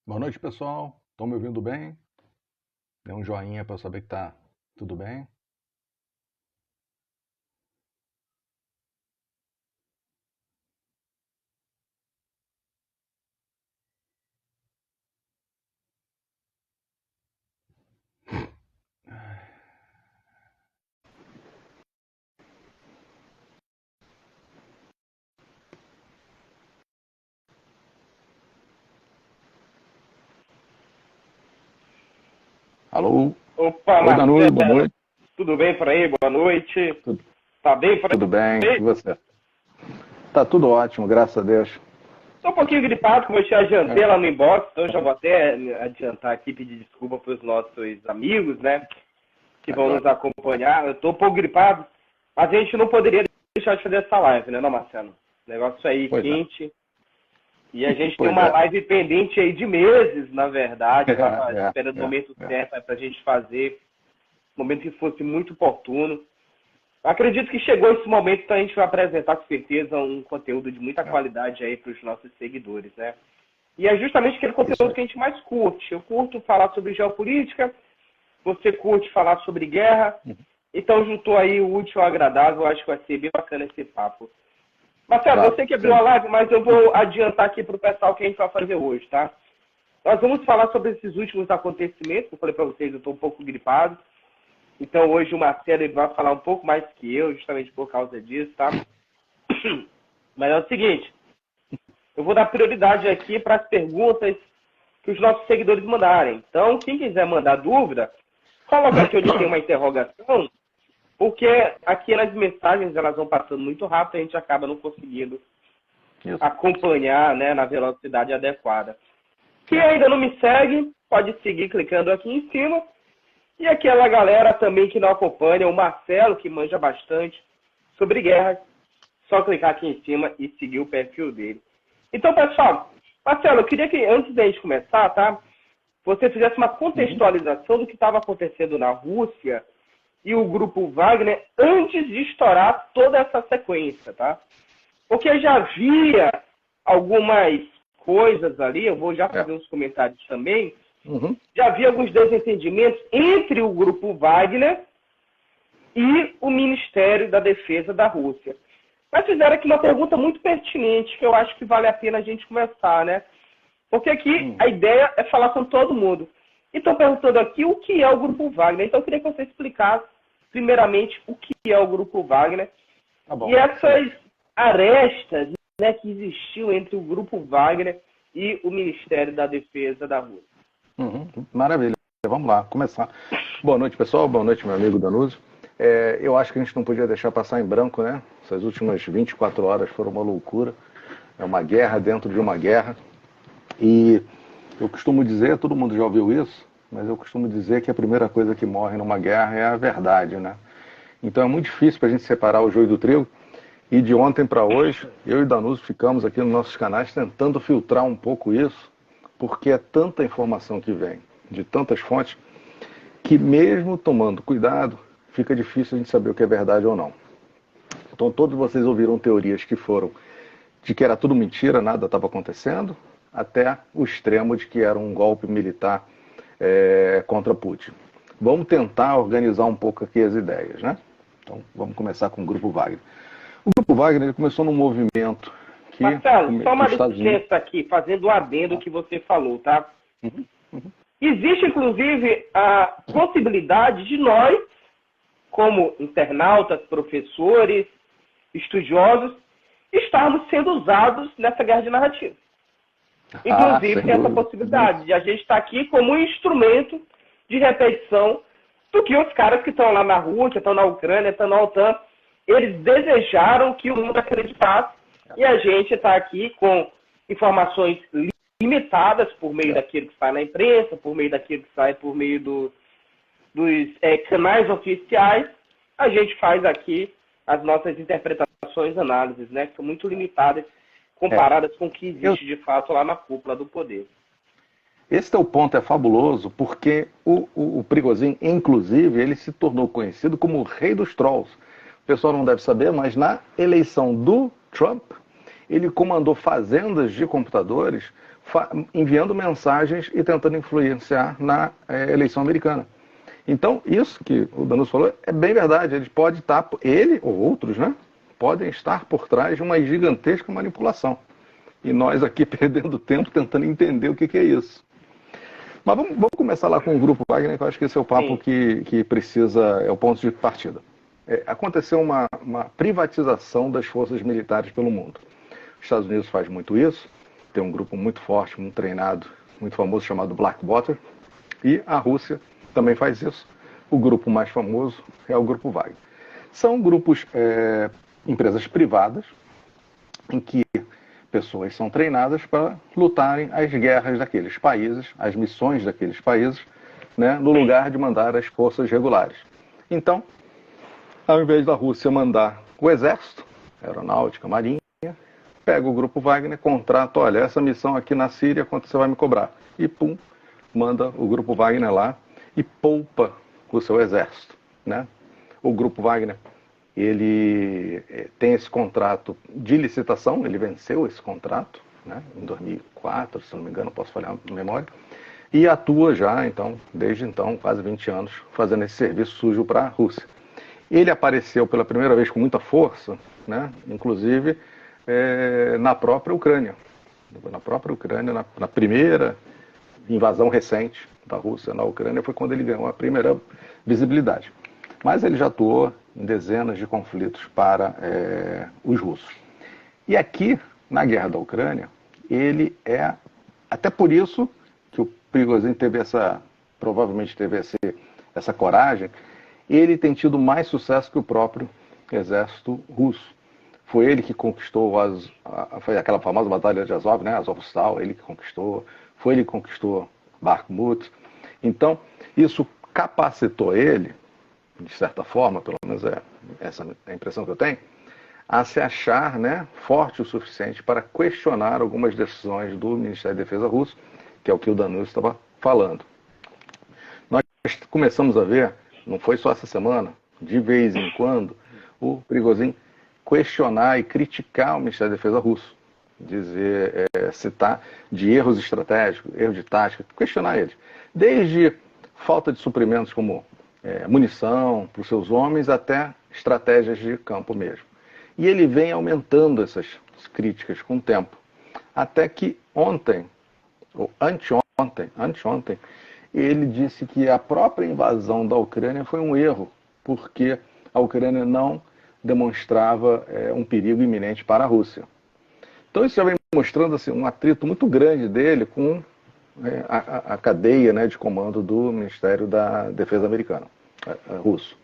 Boa noite, pessoal. Estão me ouvindo bem? Dê um joinha para eu saber que tá tudo bem. Alô? Opa, Oi, Danilo, boa Marcelo, noite. tudo bem por aí? Boa noite. Tudo, Tá bem por tudo bem? E aí? você? Tá tudo ótimo, graças a Deus. Tô um pouquinho gripado, como eu te adiantei É, lá no inbox, então já vou até adiantar aqui, pedir desculpa para os nossos amigos, né, que vão agora. nos acompanhar. Eu tô um pouco gripado, mas a gente não poderia deixar de fazer essa live, né, não, Marcelo? Negócio aí Pois é. quente. E a gente tem Pois uma é. live pendente aí de meses, na verdade. Eu tava esperando o momento É. certo para a gente fazer, momento que fosse muito oportuno. Acredito que chegou esse momento, então a gente vai apresentar com certeza um conteúdo de muita É. qualidade aí para os nossos seguidores, né? E é justamente aquele Isso conteúdo aí. que a gente mais curte. Eu curto falar sobre geopolítica, você curte falar sobre guerra, Uhum. então juntou aí o útil ao agradável, eu acho que vai ser bem bacana esse papo. Marcelo, Claro, você que abriu a sim. live, mas eu vou adiantar aqui para o pessoal o que a gente vai fazer hoje, tá? Nós vamos falar sobre esses últimos acontecimentos, eu falei para vocês, eu estou um pouco gripado, então hoje o Marcelo ele vai falar um pouco mais que eu, justamente por causa disso, tá? Mas é o seguinte, eu vou dar prioridade aqui para as perguntas que os nossos seguidores mandarem. Então, quem quiser mandar dúvida, coloca aqui onde tem uma interrogação, porque aqui nas mensagens elas vão passando muito rápido, a gente acaba não conseguindo Isso. acompanhar, né, na velocidade adequada. Quem É. ainda não me segue, pode seguir clicando aqui em cima. E aquela galera também que não acompanha, o Marcelo, que manja bastante sobre guerra, só clicar aqui em cima e seguir o perfil dele. Então, pessoal, Marcelo, eu queria que antes da gente começar, tá? Você fizesse uma Uhum. contextualização do que estava acontecendo na Rússia e o grupo Wagner antes de estourar toda essa sequência, tá? Porque já havia algumas coisas ali, eu vou já É. fazer uns comentários também, Uhum. já havia alguns desentendimentos entre o grupo Wagner e o Ministério da Defesa da Rússia. Mas fizeram aqui uma pergunta muito pertinente, que eu acho que vale a pena a gente conversar, né? Porque aqui Hum. a ideia é falar com todo mundo. E estão perguntando aqui o que é o Grupo Wagner. Então eu queria que você explicasse, primeiramente, o que é o Grupo Wagner Tá e bom, essas excelente. arestas, né, que existiu entre o Grupo Wagner e o Ministério da Defesa da Rússia. Uhum. Maravilha. Vamos lá, começar. Boa noite, pessoal. Boa noite, meu amigo Danuso. Eu acho que a gente não podia deixar passar em branco, né? Essas últimas 24 horas foram uma loucura. É uma guerra dentro de uma guerra. E eu costumo dizer, todo mundo já ouviu isso, mas eu costumo dizer que a primeira coisa que morre numa guerra é a verdade, né? Então é muito difícil para a gente separar o joio do trigo. E de ontem para hoje, eu e Danuso ficamos aqui nos nossos canais tentando filtrar um pouco isso, porque é tanta informação que vem de tantas fontes que mesmo tomando cuidado, fica difícil a gente saber o que é verdade ou não. Então todos vocês ouviram teorias que foram de que era tudo mentira, nada estava acontecendo, até o extremo de que era um golpe militar contra Putin. Vamos tentar organizar um pouco aqui as ideias, né? Então vamos começar com o Grupo Wagner. O Grupo Wagner ele começou num movimento que, Marcelo, só que uma os Estados Unidos... licença aqui, fazendo o adendo que você falou, tá? Uhum, uhum. Existe, inclusive, a possibilidade de nós, como internautas, professores, estudiosos, estarmos sendo usados nessa guerra de narrativa. Inclusive, Sem tem essa dúvida, sem dúvida. possibilidade de a gente estar aqui como um instrumento de repetição do que os caras que estão lá na Rússia, estão na Ucrânia, estão na OTAN, eles desejaram que o mundo acreditasse e a gente está aqui com informações limitadas por meio É. daquilo que sai na imprensa, por meio daquilo que sai por meio dos canais oficiais, a gente faz aqui as nossas interpretações, análises, né, que são muito limitadas É. comparadas com o que Eu, existe de fato lá na cúpula do poder. esse teu ponto é fabuloso, porque o Prigozhin, inclusive, ele se tornou conhecido como o rei dos trolls. O pessoal não deve saber, mas na eleição do Trump, ele comandou fazendas de computadores enviando mensagens e tentando influenciar na eleição americana. Então, isso que o Danuso falou é bem verdade. Ele pode estar, ele ou outros, né, podem estar por trás de uma gigantesca manipulação. E nós aqui perdendo tempo tentando entender o que é isso. Mas vamos começar lá com o Grupo Wagner, que eu acho que esse é o papo que precisa, é o ponto de partida. Aconteceu uma privatização das forças militares pelo mundo. Os Estados Unidos faz muito isso, tem um grupo muito forte, muito treinado, muito famoso, chamado Blackwater, e a Rússia também faz isso. O grupo mais famoso é o Grupo Wagner. São grupos, empresas privadas, em que pessoas são treinadas para lutarem as guerras daqueles países, as missões daqueles países, né, no lugar de mandar as forças regulares. Então, ao invés da Rússia mandar o exército, aeronáutica, marinha, pega o Grupo Wagner, contrata, olha, essa missão aqui na Síria, quanto você vai me cobrar? E pum, manda o Grupo Wagner lá e poupa o seu exército, né? O Grupo Wagner, ele tem esse contrato de licitação, ele venceu esse contrato, né, em 2004, se não me engano, posso falhar na memória, e atua já, então, desde então, quase 20 anos, fazendo esse serviço sujo para a Rússia. Ele apareceu pela primeira vez com muita força, né, inclusive na própria Ucrânia. Na primeira invasão recente da Rússia na Ucrânia, foi quando ele ganhou a primeira visibilidade. Mas ele já atuou em dezenas de conflitos para os russos. E aqui, na guerra da Ucrânia, ele até por isso que o Prigozhin provavelmente teve essa coragem, ele tem tido mais sucesso que o próprio exército russo. Foi ele que conquistou foi aquela famosa batalha de Azov, né? Azovstal, ele que conquistou, foi ele que conquistou Bakhmut. Então, isso capacitou ele, de certa forma, pelo menos essa é a impressão que eu tenho, a se achar, né, forte o suficiente para questionar algumas decisões do Ministério da Defesa russo, que é o que o Danuso estava falando. Nós começamos a ver, não foi só essa semana, de vez em quando, o Prigozhin questionar e criticar o Ministério da Defesa russo, citar de erros estratégicos, erros de tática, questionar eles. Desde falta de suprimentos como munição para os seus homens, até estratégias de campo mesmo. E ele vem aumentando essas críticas com o tempo. Até que ontem, ou anteontem, ele disse que a própria invasão da Ucrânia foi um erro, porque a Ucrânia não demonstrava um perigo iminente para a Rússia. Então isso já vem mostrando assim, um atrito muito grande dele com a cadeia, né, de comando do Ministério da Defesa americano, russo.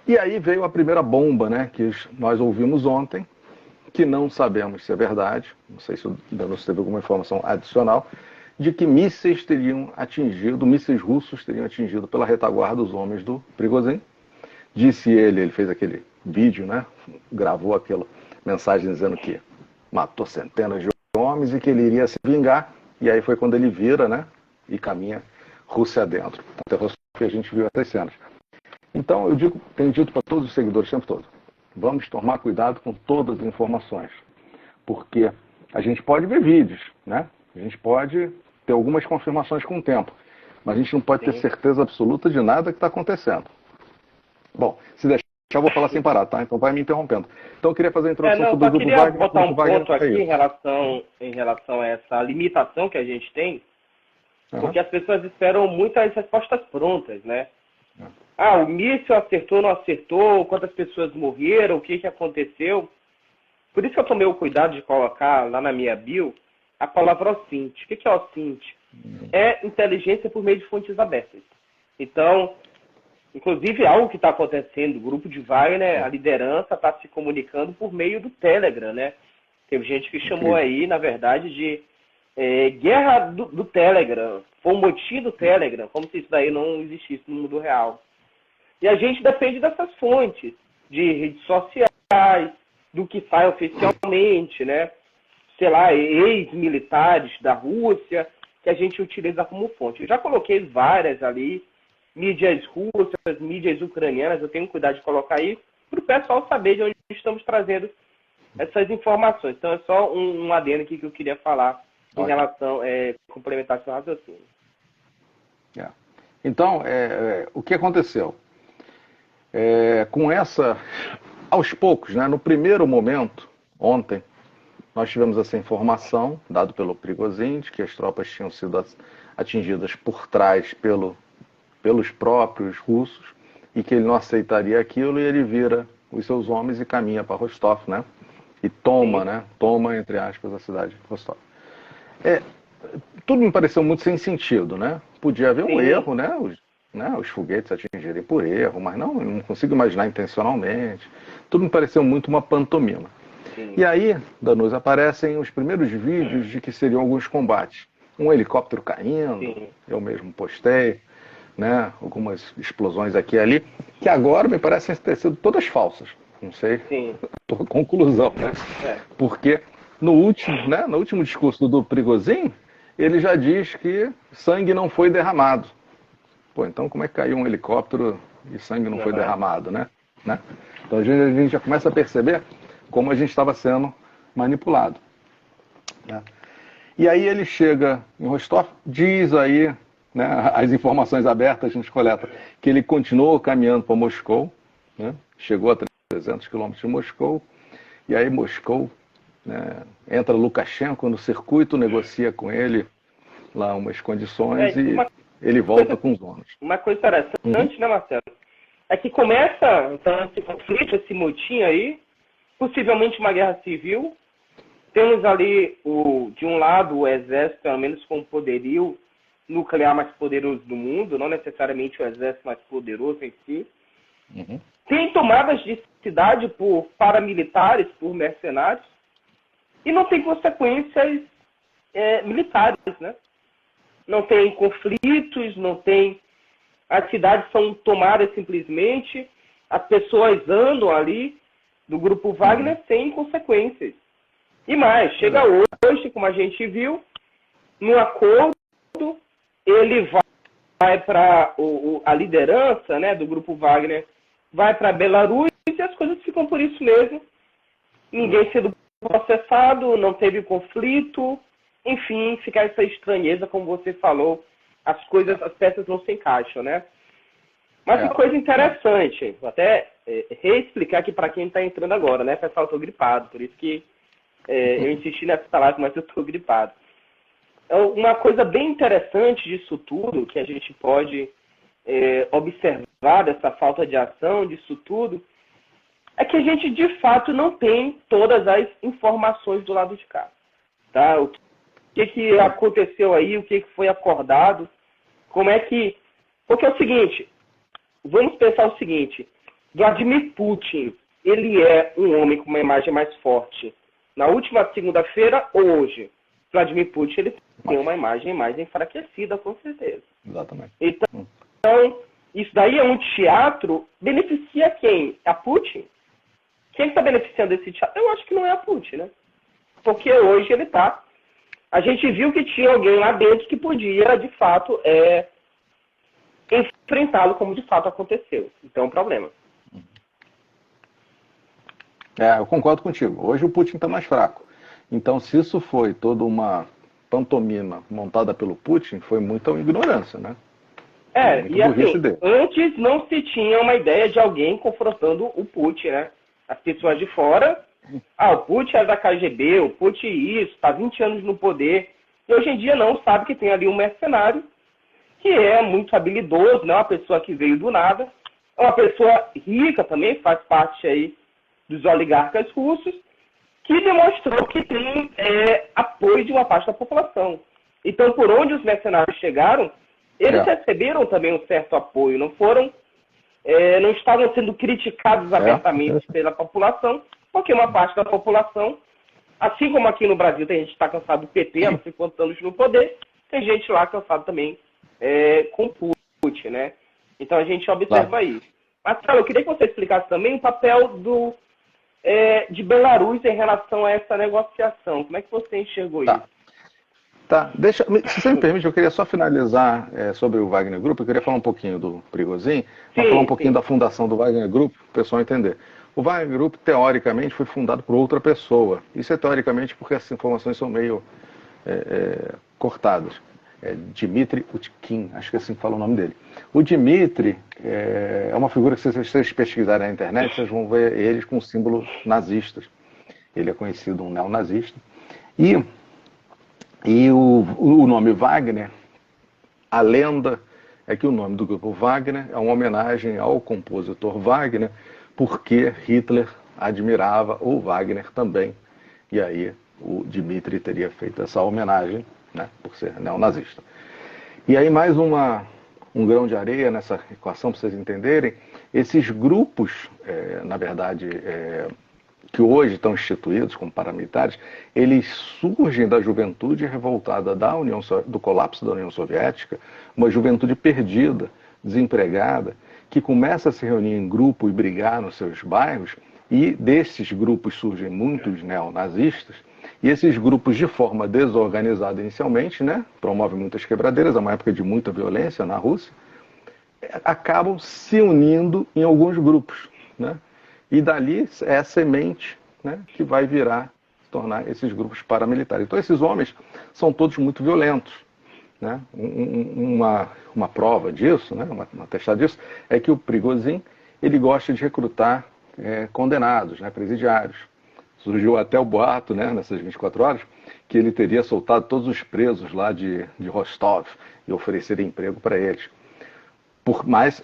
E aí veio a primeira bomba, né, que nós ouvimos ontem, que não sabemos se é verdade, não sei se o Danuso teve alguma informação adicional, de que mísseis russos teriam atingido pela retaguarda os homens do Prigozhin. Disse ele fez aquele vídeo, né, gravou aquela mensagem dizendo que matou centenas de homens e que ele iria se vingar, e aí foi quando ele vira, né, e caminha Rússia dentro. Até que a gente viu essas cenas. Então, tenho dito para todos os seguidores o tempo todo, vamos tomar cuidado com todas as informações, porque a gente pode ver vídeos, né, a gente pode ter algumas confirmações com o tempo, mas a gente não pode ter certeza absoluta de nada que está acontecendo. Bom, se deixar, eu vou falar sem parar, tá? Então vai me interrompendo. Então eu queria fazer a introdução sobre o Grupo Wagner. Eu queria botar um ponto aqui em relação a essa limitação que a gente tem, porque as pessoas esperam muitas respostas prontas, né? O míssil acertou, não acertou, quantas pessoas morreram, o que aconteceu. Por isso que eu tomei o cuidado de colocar lá na minha bio a palavra OSINT. O que é OSINT? É inteligência por meio de fontes abertas. Então, inclusive, algo que está acontecendo, o Grupo de Wagner, a liderança está se comunicando por meio do Telegram, né? Teve gente que chamou aí, na verdade, de guerra do Telegram, foi um motim do Telegram, como se isso daí não existisse no mundo real. E a gente depende dessas fontes, de redes sociais, do que sai oficialmente, né? Sei lá, ex-militares da Rússia, que a gente utiliza como fonte. Eu já coloquei várias ali, mídias russas, mídias ucranianas, eu tenho cuidado de colocar aí, para o pessoal saber de onde estamos trazendo essas informações. Então, é só um adendo aqui que eu queria falar em relação, complementar seu raciocínio. Então, o que aconteceu? Com essa, aos poucos, né, no primeiro momento, ontem, nós tivemos essa informação, dada pelo Prigozhin, de que as tropas tinham sido atingidas por trás pelos próprios russos, e que ele não aceitaria aquilo, e ele vira os seus homens e caminha para Rostov, né? E toma, né? Toma, entre aspas, a cidade de Rostov. Tudo me pareceu muito sem sentido, né? Podia haver um erro, né? Os foguetes atingirem por erro, mas não consigo imaginar intencionalmente. Tudo me pareceu muito uma pantomima. Sim. E aí, Danusa, aparecem os primeiros vídeos de que seriam alguns combates. Um helicóptero caindo, eu mesmo postei, né? Algumas explosões aqui e ali, que agora me parecem ter sido todas falsas. Não sei, conclusão, né? Porque no último discurso do Prigozhin, ele já diz que sangue não foi derramado. Pô, então como é que caiu um helicóptero e sangue não foi derramado, né? Então a gente já começa a perceber como a gente estava sendo manipulado. Né? E aí ele chega em Rostov, diz aí, né, as informações abertas a gente coleta, que ele continuou caminhando para Moscou, né? Chegou a 300 quilômetros de Moscou, e aí Moscou, né, entra Lukashenko no circuito, negocia com ele lá umas condições e ele volta com os ônus. Uma coisa interessante, né, Marcelo? É que começa, então, esse conflito, esse motim aí, possivelmente uma guerra civil. Temos ali, de um lado, o exército, pelo menos com o poderio nuclear mais poderoso do mundo, não necessariamente o exército mais poderoso em si. Tem tomadas de cidade por paramilitares, por mercenários, e não tem consequências militares, né? Não tem conflitos, não tem... As cidades são tomadas simplesmente, as pessoas andam ali do grupo Wagner sem consequências. E mais, chega hoje, como a gente viu, no acordo, ele vai para a liderança, né, do grupo Wagner, vai para Belarus e as coisas ficam por isso mesmo. Ninguém sendo processado, não teve conflito, enfim, fica essa estranheza, como você falou, as peças não se encaixam, né? Mas uma coisa interessante, vou até reexplicar aqui para quem está entrando agora, né? Pessoal, eu estou gripado, por isso que eu insisti nessa palavra, mas eu estou gripado. Uma coisa bem interessante disso tudo, que a gente pode observar dessa falta de ação, disso tudo, é que a gente, de fato, não tem todas as informações do lado de cá. Tá? O que aconteceu aí, o que foi acordado, como é que... Porque é o seguinte, vamos pensar o seguinte, Vladimir Putin, ele é um homem com uma imagem mais forte na última segunda-feira ou hoje? Vladimir Putin, ele tem uma imagem mais enfraquecida, com certeza. Exatamente. Então, isso daí é um teatro, beneficia quem? A Putin? Quem está beneficiando desse teatro? Eu acho que não é a Putin, né? Porque hoje ele está... A gente viu que tinha alguém lá dentro que podia, de fato, enfrentá-lo como de fato aconteceu. Então é um problema. Eu concordo contigo. Hoje o Putin está mais fraco. Então, se isso foi toda uma pantomima montada pelo Putin, foi muita ignorância, né? E assim, antes não se tinha uma ideia de alguém confrontando o Putin, né? As pessoas de fora, o Putin é da KGB, o Putin isso, está 20 anos no poder. E hoje em dia não, sabe que tem ali um mercenário que é muito habilidoso, não é uma pessoa que veio do nada, é uma pessoa rica também, faz parte aí dos oligarcas russos, que demonstrou que tem apoio de uma parte da população. Então, por onde os mercenários chegaram, eles receberam também um certo apoio, não estavam sendo criticados abertamente pela população, porque uma parte da população, assim como aqui no Brasil tem gente que está cansado do PT, há não sei quantos anos no poder, tem gente lá cansado também com Putin, né? Então a gente observa isso. Marcelo, eu queria que você explicasse também o papel de Belarus em relação a essa negociação. Como é que você enxergou isso? Se você me permite, eu queria só finalizar sobre o Wagner Group. Eu queria falar um pouquinho do Prigozhin, falar um pouquinho da fundação do Wagner Group, para o pessoal entender. O Wagner Group, teoricamente, foi fundado por outra pessoa. Isso é teoricamente porque essas informações são meio cortadas. Dmitry Utkin, acho que assim fala o nome dele. O Dmitry é uma figura que, se vocês pesquisarem na internet, vocês vão ver eles com símbolos nazistas. Ele é conhecido um neonazista. E o nome Wagner, a lenda é que o nome do grupo Wagner é uma homenagem ao compositor Wagner, porque Hitler admirava o Wagner também. E aí o Dmitry teria feito essa homenagem, né, por ser neonazista. E aí mais um grão de areia nessa equação, para vocês entenderem, esses grupos, na verdade, que hoje estão instituídos como paramilitares, eles surgem da juventude revoltada do colapso da União Soviética, uma juventude perdida, desempregada, que começa a se reunir em grupo e brigar nos seus bairros, e desses grupos surgem muitos neonazistas, e esses grupos, de forma desorganizada inicialmente, né, promovem muitas quebradeiras, é uma época de muita violência na Rússia, acabam se unindo em alguns grupos, né? E dali é a semente, né, que vai se tornar esses grupos paramilitares. Então esses homens são todos muito violentos, né? Uma prova disso, né, uma testada disso, é que o Prigozhin, ele gosta de recrutar condenados, né, presidiários. Surgiu até o boato, né, nessas 24 horas, que ele teria soltado todos os presos lá de Rostov e ofereceria emprego para eles. Por mais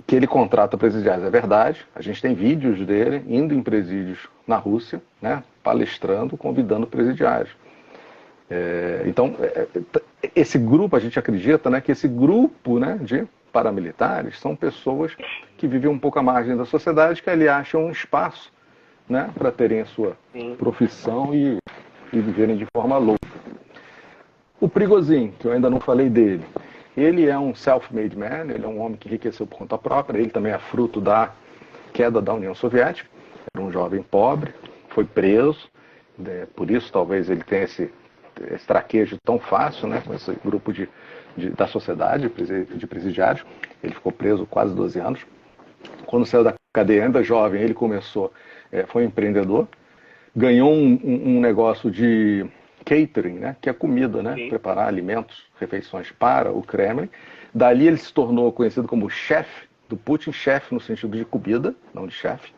que ele contrata presidiários, é verdade. A gente tem vídeos dele indo em presídios na Rússia, né, palestrando, convidando presidiários. Então, esse grupo, a gente acredita, né, que esse grupo, né, de paramilitares são pessoas que vivem um pouco à margem da sociedade, que ali acham um espaço, né, para terem a sua profissão e viverem de forma louca. O Prigozhin, que eu ainda não falei dele, ele é um self-made man, ele é um homem que enriqueceu por conta própria, ele também é fruto da queda da União Soviética, era um jovem pobre, foi preso, por isso talvez ele tenha esse traquejo tão fácil, né, com esse grupo da sociedade, de presidiários. Ele ficou preso quase 12 anos. Quando saiu da cadeia, ainda jovem, ele foi empreendedor, ganhou um negócio de catering, né, que é comida, né, preparar alimentos, refeições para o Kremlin. Dali ele se tornou conhecido como chefe do Putin, chefe no sentido de comida, não de chefe.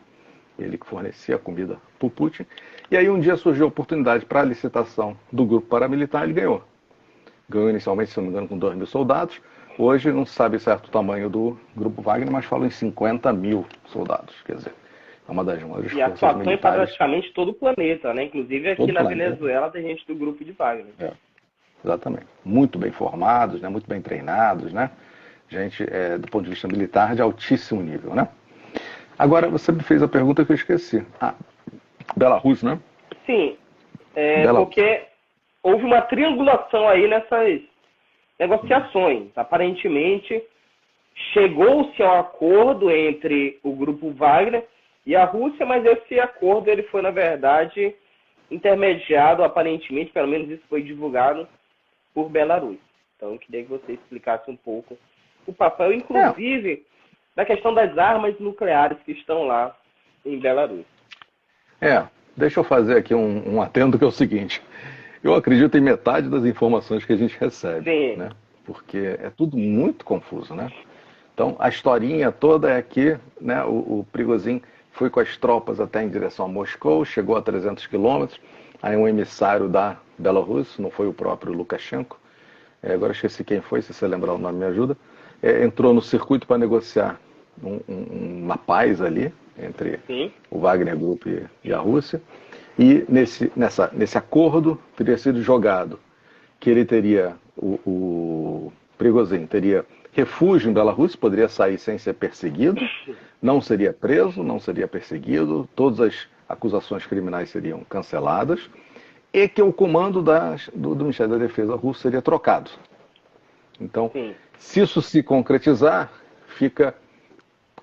Ele que fornecia a comida para o Putin. E aí um dia surgiu a oportunidade para a licitação do grupo paramilitar, ele ganhou. Ganhou inicialmente, se não me engano, com 2.000 soldados. Hoje não se sabe certo o tamanho do grupo Wagner, mas falam em 50.000 soldados. Quer dizer, é uma das maiores forças militares. E a atuação está praticamente todo o planeta, né? Inclusive aqui todo na planeta. Venezuela tem gente do grupo de Wagner. Exatamente. Muito bem formados, né? Muito bem treinados, né? Gente, do ponto de vista militar, de altíssimo nível, né? Agora, você me fez a pergunta que eu esqueci. Belarus, né? Sim, porque houve uma triangulação aí nessas negociações. Aparentemente, chegou-se a um acordo entre o grupo Wagner e a Rússia, mas esse acordo ele foi, na verdade, intermediado, aparentemente, pelo menos isso foi divulgado, por Belarus. Então, eu queria que você explicasse um pouco o papel, inclusive, da questão das armas nucleares que estão lá em Belarus. Deixa eu fazer aqui um atento, que é o seguinte. Eu acredito em metade das informações que a gente recebe, né? Porque é tudo muito confuso, né? Então, a historinha toda é que, né, o Prigozhin foi com as tropas até em direção a Moscou, chegou a 300 quilômetros, aí um emissário da Belarus, não foi o próprio Lukashenko, agora esqueci quem foi, se você lembrar o nome me ajuda, entrou no circuito para negociar uma paz ali, entre o Wagner Group e a Rússia, e nesse acordo teria sido jogado que ele teria, o Prigozhin teria refúgio em Belarus, poderia sair sem ser perseguido, não seria preso, não seria perseguido, todas as acusações criminais seriam canceladas, e que o comando do Ministério da Defesa russo seria trocado. Então, se isso se concretizar, fica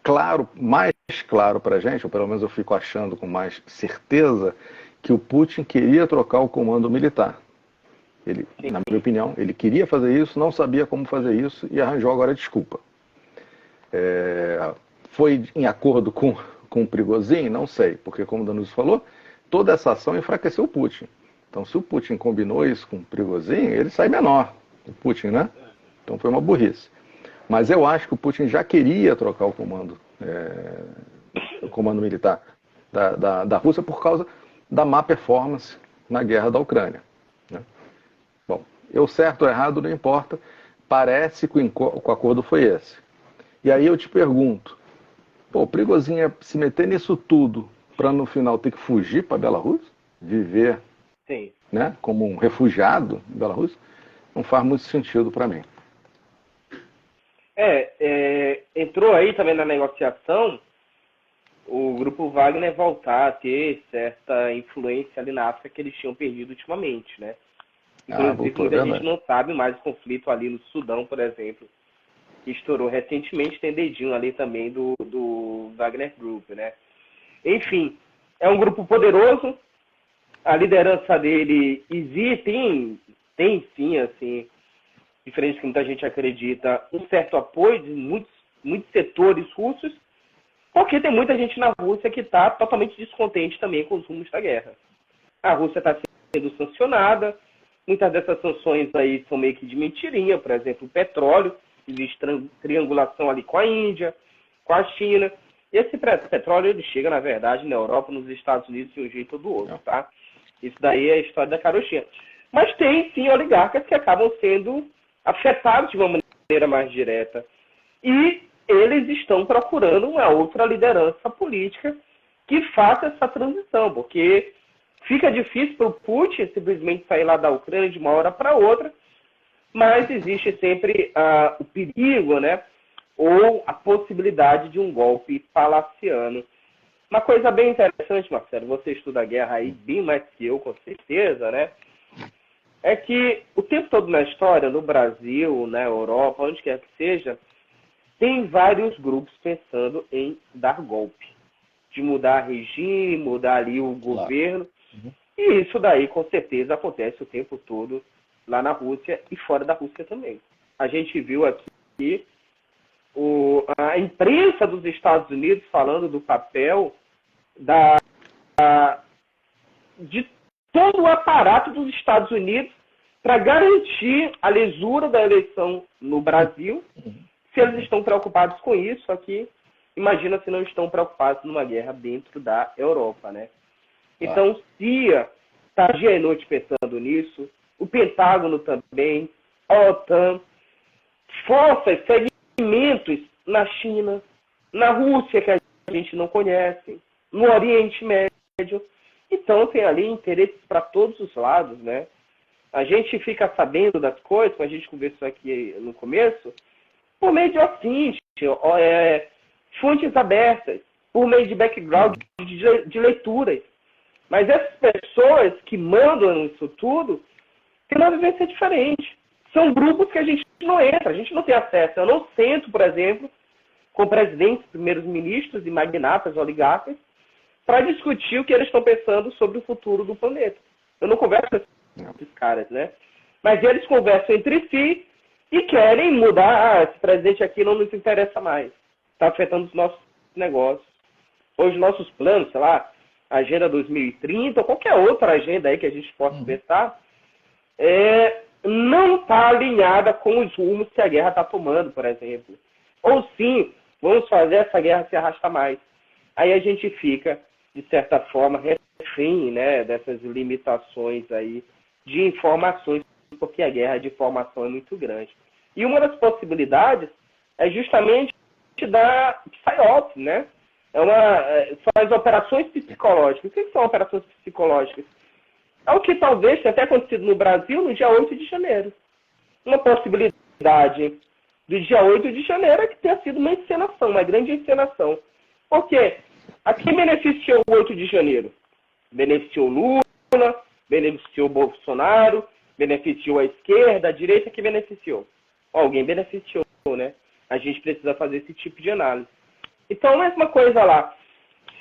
claro, mais claro para a gente, ou pelo menos eu fico achando com mais certeza, que o Putin queria trocar o comando militar. Ele, na minha opinião, ele queria fazer isso, não sabia como fazer isso e arranjou agora desculpa. Foi em acordo com com o Prigozhin? Não sei, porque como o Danúcio falou, toda essa ação enfraqueceu o Putin. Então, se o Putin combinou isso com o Prigozhin, ele sai menor, o Putin, né? Então foi uma burrice. Mas eu acho que o Putin já queria trocar o comando militar da Rússia por causa da má performance na guerra da Ucrânia, né? Bom, eu certo ou errado não importa, parece que o acordo foi esse. E aí eu te pergunto, o Prigozhin ia se meter nisso tudo para no final ter que fugir para a Belarus? Viver, Sim, né, como um refugiado em Belarus? Não faz muito sentido para mim. entrou aí também na negociação o grupo Wagner voltar a ter certa influência ali na África que eles tinham perdido ultimamente, né? Inclusive, muita gente não sabe mais o conflito ali no Sudão, por exemplo, que estourou recentemente, tem dedinho ali também do Wagner Group, né? Enfim, é um grupo poderoso, a liderança dele existe, tem sim, assim, diferente do que muita gente acredita, um certo apoio de muitos setores russos, porque tem muita gente na Rússia que está totalmente descontente também com os rumos da guerra. A Rússia está sendo sancionada, muitas dessas sanções aí são meio que de mentirinha, por exemplo, o petróleo, existe triangulação ali com a Índia, com a China, e esse petróleo ele chega, na verdade, na Europa, nos Estados Unidos, de um jeito ou do outro, tá? Isso daí é a história da carochinha. Mas tem, sim, oligarcas que acabam sendo afetados de uma maneira mais direta. E eles estão procurando uma outra liderança política que faça essa transição, porque fica difícil para o Putin simplesmente sair lá da Ucrânia de uma hora para outra, mas existe sempre o perigo, né, ou a possibilidade de um golpe palaciano. Uma coisa bem interessante, Marcelo, você estuda a guerra aí bem mais que eu, com certeza, né, é que o tempo todo na história, no Brasil, na Europa, onde quer que seja, tem vários grupos pensando em dar golpe, de mudar regime, mudar ali o governo. Uhum. E isso daí, com certeza, acontece o tempo todo lá na Rússia e fora da Rússia também. A gente viu aqui a imprensa dos Estados Unidos falando do papel de todo o aparato dos Estados Unidos para garantir a lisura da eleição no Brasil. Se eles estão preocupados com isso aqui, imagina se não estão preocupados numa guerra dentro da Europa, né? Então, CIA está dia e noite pensando nisso, o Pentágono também, a OTAN, forças, segmentos na China, na Rússia, que a gente não conhece, no Oriente Médio. Então, tem ali interesses para todos os lados, né? A gente fica sabendo das coisas, como a gente conversou aqui no começo, por meio de fontes abertas, por meio de background, de leituras. Mas essas pessoas que mandam isso tudo têm uma vivência diferente. São grupos que a gente não entra, a gente não tem acesso. Eu não sento, por exemplo, com presidentes, primeiros ministros e magnatas, oligarcas, para discutir o que eles estão pensando sobre o futuro do planeta. Eu não converso com esses caras, né? Mas eles conversam entre si e querem mudar. Esse presidente aqui não nos interessa mais. Está afetando os nossos negócios. Ou os nossos planos, sei lá, Agenda 2030, ou qualquer outra agenda aí que a gente possa pensar, não está alinhada com os rumos que a guerra está tomando, por exemplo. Ou sim, vamos fazer essa guerra se arrastar mais. Aí a gente fica, de certa forma, refém, né, dessas limitações aí de informações, porque a guerra de informação é muito grande. E uma das possibilidades é justamente da PSYOP, né? São as operações psicológicas. O que são operações psicológicas? É o que talvez tenha até acontecido no Brasil no dia 8 de janeiro. Uma possibilidade do dia 8 de janeiro é que tenha sido uma encenação, uma grande encenação. Por quê? A quem beneficiou o 8 de janeiro? Beneficiou Lula, beneficiou Bolsonaro, beneficiou a esquerda, a direita, que beneficiou? Alguém beneficiou, né? A gente precisa fazer esse tipo de análise. Então, a mesma coisa lá.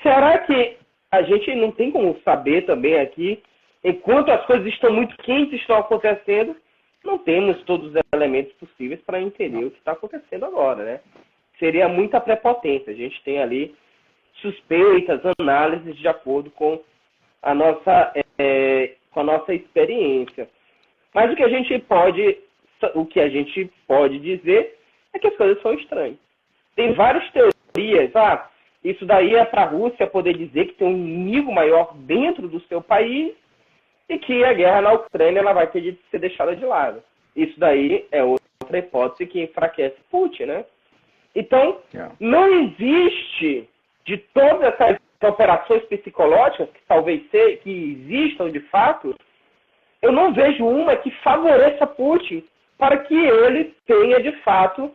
Será que a gente não tem como saber também aqui, enquanto as coisas estão muito quentes, estão acontecendo, não temos todos os elementos possíveis para entender o que está acontecendo agora, né? Seria muita prepotência. A gente tem ali suspeitas, análises de acordo com a nossa experiência. Mas o que a gente pode dizer é que as coisas são estranhas. Tem várias teorias. Isso daí é para a Rússia poder dizer que tem um inimigo maior dentro do seu país e que a guerra na Ucrânia ela vai ter de ser deixada de lado. Isso daí é outra hipótese que enfraquece Putin, né? Então, não existe, de todas essas operações psicológicas que talvez que existam de fato, eu não vejo uma que favoreça Putin para que ele tenha, de fato,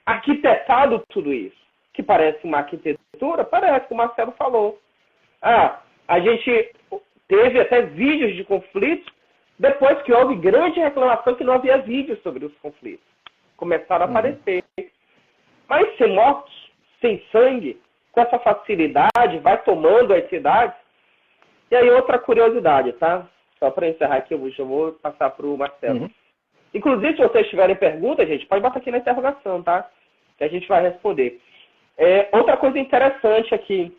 arquitetado tudo isso. Que parece uma arquitetura, parece, como o Marcelo falou. A gente teve até vídeos de conflitos depois que houve grande reclamação que não havia vídeos sobre os conflitos. Começaram a aparecer. Mas sem mortos, sem sangue, com essa facilidade, vai tomando as cidades. E aí outra curiosidade, tá? Só para encerrar aqui, eu já vou passar para o Marcelo. Inclusive, se vocês tiverem perguntas, gente, pode botar aqui na interrogação, tá? Que a gente vai responder. Outra coisa interessante aqui.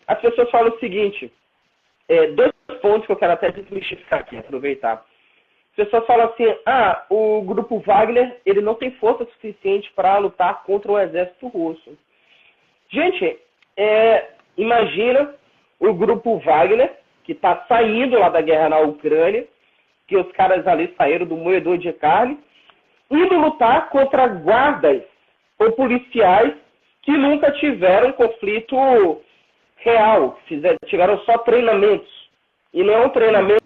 As pessoas falam o seguinte, dois pontos que eu quero até desmistificar aqui, aproveitar. As pessoas falam assim, o grupo Wagner, ele não tem força suficiente para lutar contra o exército russo. Gente, imagina o grupo Wagner, que está saindo lá da guerra na Ucrânia, que os caras ali saíram do moedor de carne, indo lutar contra guardas ou policiais que nunca tiveram conflito real, tiveram só treinamentos. E não é um treinamento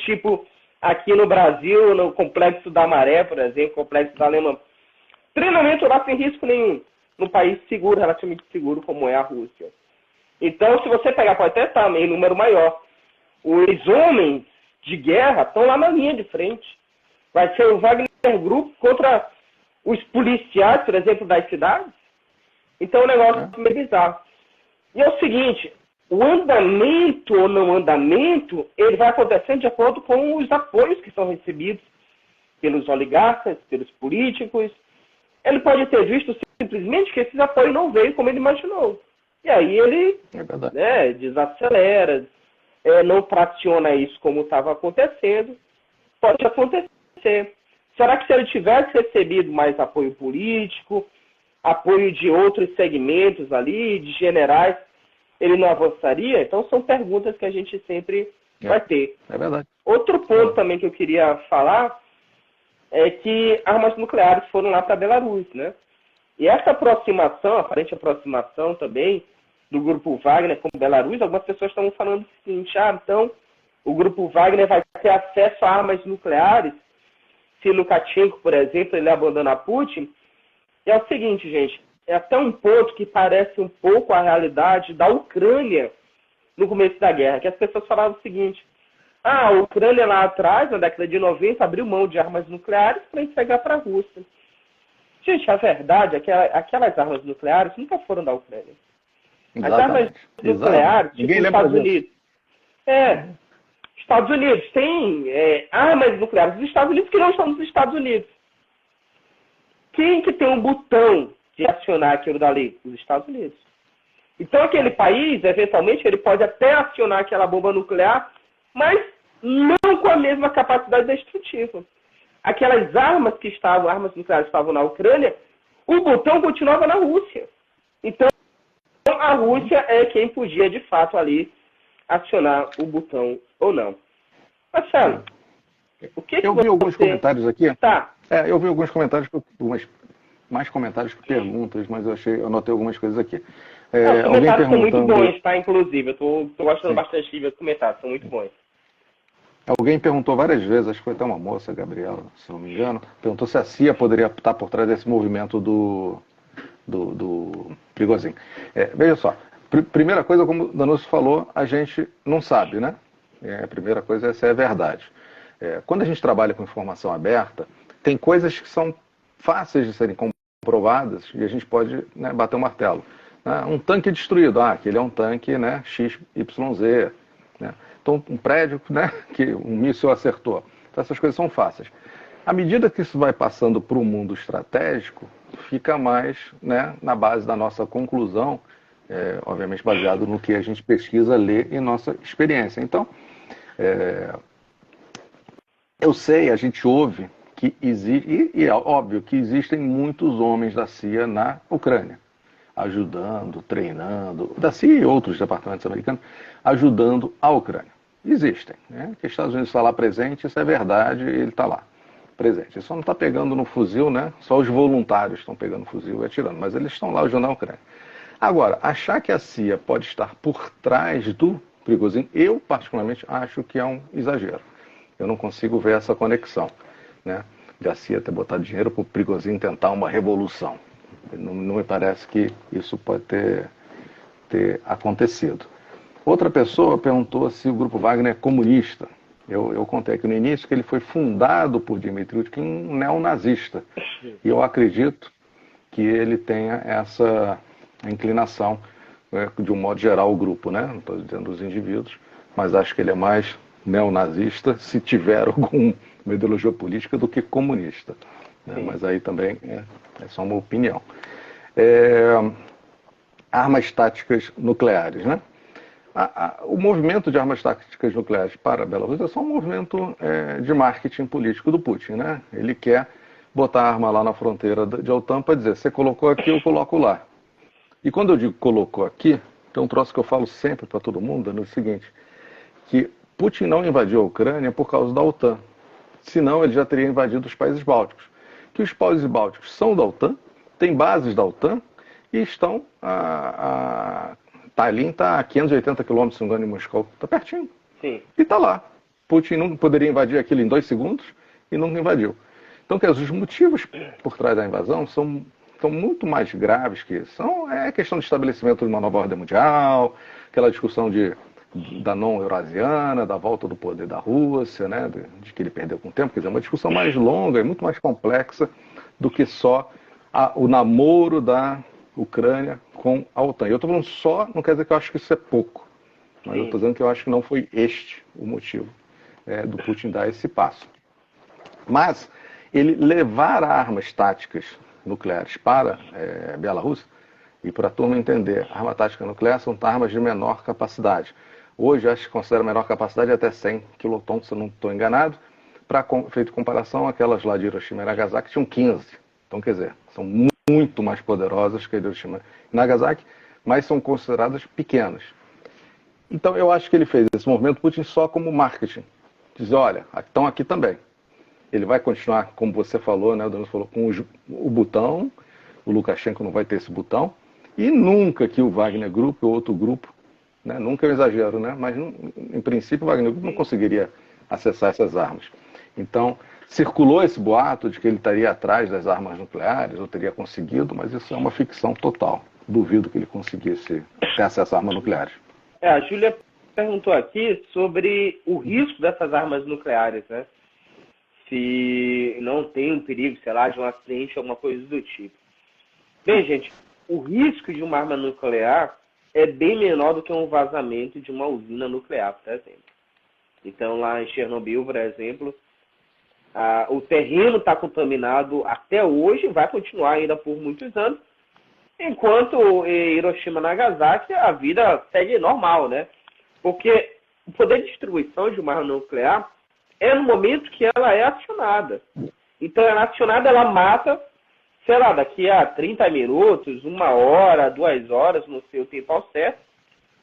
tipo aqui no Brasil, no Complexo da Maré, por exemplo, Complexo da Alemanha. Treinamento lá sem risco nenhum, num país seguro, relativamente seguro, como é a Rússia. Então, se você pegar, pode até estar em número maior, os homens de guerra estão lá na linha de frente. Vai ser o Wagner Group contra os policiais, por exemplo, das cidades. Então, o negócio é meio bizarro. E é o seguinte, o andamento ou não andamento, ele vai acontecendo de acordo com os apoios que são recebidos pelos oligarcas, pelos políticos. Ele pode ter visto simplesmente que esses apoios não veio como ele imaginou. E aí ele desacelera, não traciona isso como estava acontecendo. Pode acontecer. Será que se ele tivesse recebido mais apoio político, apoio de outros segmentos ali, de generais, ele não avançaria? Então são perguntas que a gente sempre vai ter. É verdade. Outro ponto também que eu queria falar é que armas nucleares foram lá para Belarus, né? E essa aproximação, aparente aproximação também do grupo Wagner com Belarus, algumas pessoas estão falando o seguinte, então o grupo Wagner vai ter acesso a armas nucleares se Lukashenko, por exemplo, ele abandonar Putin. E é o seguinte, gente, é até um ponto que parece um pouco a realidade da Ucrânia no começo da guerra, que as pessoas falavam o seguinte, a Ucrânia lá atrás, na década de 90, abriu mão de armas nucleares para entregar para a Rússia. Gente, a verdade é que aquelas armas nucleares nunca foram da Ucrânia. As armas nucleares, tipo os Estados Unidos. Estados Unidos tem armas nucleares dos Estados Unidos que não estão nos Estados Unidos. Quem que tem um botão de acionar aquilo dali? Os Estados Unidos. Então aquele país, eventualmente, ele pode até acionar aquela bomba nuclear, mas não com a mesma capacidade destrutiva. Aquelas armas nucleares que estavam na Ucrânia, o botão continuava na Rússia. Então a Rússia é quem podia, de fato, ali acionar o botão ou não. Marcelo, o que eu vi alguns comentários aqui. Tá. Eu vi alguns comentários, mais comentários que perguntas, mas eu anotei algumas coisas aqui. Os comentários são muito bons, tá? Inclusive, eu tô gostando bastante de ver os comentários, são muito bons. Alguém perguntou várias vezes, acho que foi até uma moça, Gabriela, se não me engano, perguntou se a CIA poderia estar por trás desse movimento do Prigozhin. Veja só, primeira coisa, como o Danúcio falou, a gente não sabe, né? A primeira coisa, essa é a verdade. Quando a gente trabalha com informação aberta, tem coisas que são fáceis de serem comprovadas e a gente pode, né, bater o martelo. Um tanque destruído, aquele é um tanque, né, XYZ, né? Então, um prédio, né, que um míssil acertou. Então, essas coisas são fáceis. À medida que isso vai passando para o mundo estratégico, fica mais, né, na base da nossa conclusão obviamente baseado no que a gente pesquisa, lê e nossa experiência. Então, eu sei, a gente ouve que existe, e é óbvio que existem muitos homens da CIA na Ucrânia, ajudando, treinando, da CIA e outros departamentos americanos, ajudando a Ucrânia. Existem, né? Que os Estados Unidos está lá presente, isso é verdade, ele está lá presente. Ele só não está pegando no fuzil, né? Só os voluntários estão pegando fuzil e atirando, mas eles estão lá ajudando a Ucrânia. Agora, achar que a CIA pode estar por trás do Prigozhin, eu particularmente acho que é um exagero. Eu não consigo ver essa conexão, né? De a CIA ter botado dinheiro para o Prigozhin tentar uma revolução. Não me parece que isso pode ter acontecido. Outra pessoa perguntou se o Grupo Wagner é comunista. Eu contei aqui no início que ele foi fundado por Dmitry Utkin, um neonazista. E eu acredito que ele tenha essa inclinação, de um modo geral, o grupo, né? Não estou dizendo os indivíduos, mas acho que ele é mais neonazista, se tiver alguma ideologia política, do que comunista. Né? Mas aí também é só uma opinião. Armas táticas nucleares, né? O movimento de armas táticas nucleares para a Bielorrússia é só um movimento de marketing político do Putin, né? Ele quer botar a arma lá na fronteira de OTAN para dizer, você colocou aqui, eu coloco lá. E quando eu digo colocou aqui, tem um troço que eu falo sempre para todo mundo, é o seguinte, que Putin não invadiu a Ucrânia por causa da OTAN, senão ele já teria invadido os países bálticos. Que os países bálticos são da OTAN, têm bases da OTAN e estão Tallinn está a 580 quilômetros, se não me engano, em Moscou. Está pertinho. Sim. E está lá. Putin não poderia invadir aquilo em 2 segundos e nunca invadiu. Então, os motivos por trás da invasão são muito mais graves que isso. É questão de estabelecimento de uma nova ordem mundial, aquela discussão da não-eurasiana, da volta do poder da Rússia, né, de que ele perdeu com o tempo. Quer dizer, é uma discussão mais longa e muito mais complexa do que só o namoro da Ucrânia com a OTAN. E eu estou falando só, não quer dizer que eu acho que isso é pouco, mas eu estou dizendo que eu acho que não foi este o motivo do Putin dar esse passo. Mas ele levar armas táticas nucleares para a Bielorrússia, e para a turma entender, arma tática nuclear são armas de menor capacidade. Hoje, acho que considera menor capacidade até 100 quilotons, se eu não estou enganado, feito comparação, aquelas lá de Hiroshima e Nagasaki tinham 15. Então, quer dizer, são muito mais poderosas que a de Hiroshima e Nagasaki, mas são consideradas pequenas. Então, eu acho que ele fez esse movimento Putin só como marketing. Dizer, olha, estão aqui também. Ele vai continuar, como você falou, né, o Danilo falou, com o botão, o Lukashenko não vai ter esse botão, e nunca que o Wagner Group ou outro grupo, né, nunca é um exagero, né, mas em princípio o Wagner Group não conseguiria acessar essas armas. Então, circulou esse boato de que ele estaria atrás das armas nucleares, ou teria conseguido, mas isso é uma ficção total. Duvido que ele conseguisse ter acesso a armas nucleares. A Júlia perguntou aqui sobre o risco dessas armas nucleares, né? Se não tem um perigo, sei lá, de um acidente, alguma coisa do tipo. Bem, gente, o risco de uma arma nuclear é bem menor do que um vazamento de uma usina nuclear, por exemplo. Então, lá em Chernobyl, por exemplo, o terreno está contaminado até hoje, vai continuar ainda por muitos anos, enquanto em Hiroshima e Nagasaki a vida segue normal, né? Porque o poder de destruição de uma arma nuclear é no momento que ela é acionada. Então, ela é acionada, ela mata, sei lá, daqui a 30 minutos, 1 hora, 2 horas, não sei o tempo ao certo,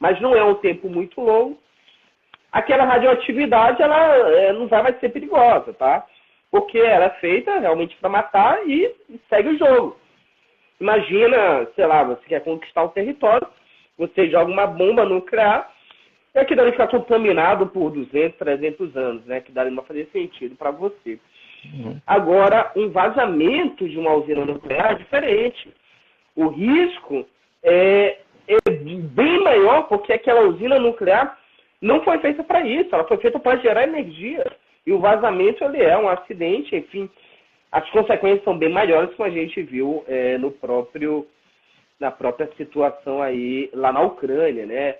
mas não é um tempo muito longo. Aquela radioatividade, ela não vai mais ser perigosa, tá? Porque ela é feita realmente para matar e segue o jogo. Imagina, sei lá, você quer conquistar o território, você joga uma bomba nuclear, e aquilo ali fica contaminado por 200, 300 anos, né? Que daria não fazer sentido para você. Uhum. Agora, um vazamento de uma usina nuclear é diferente. O risco é bem maior, porque aquela usina nuclear não foi feita para isso, ela foi feita para gerar energia. E o vazamento, ele é um acidente, enfim, as consequências são bem maiores, como a gente viu na própria situação aí lá na Ucrânia, né?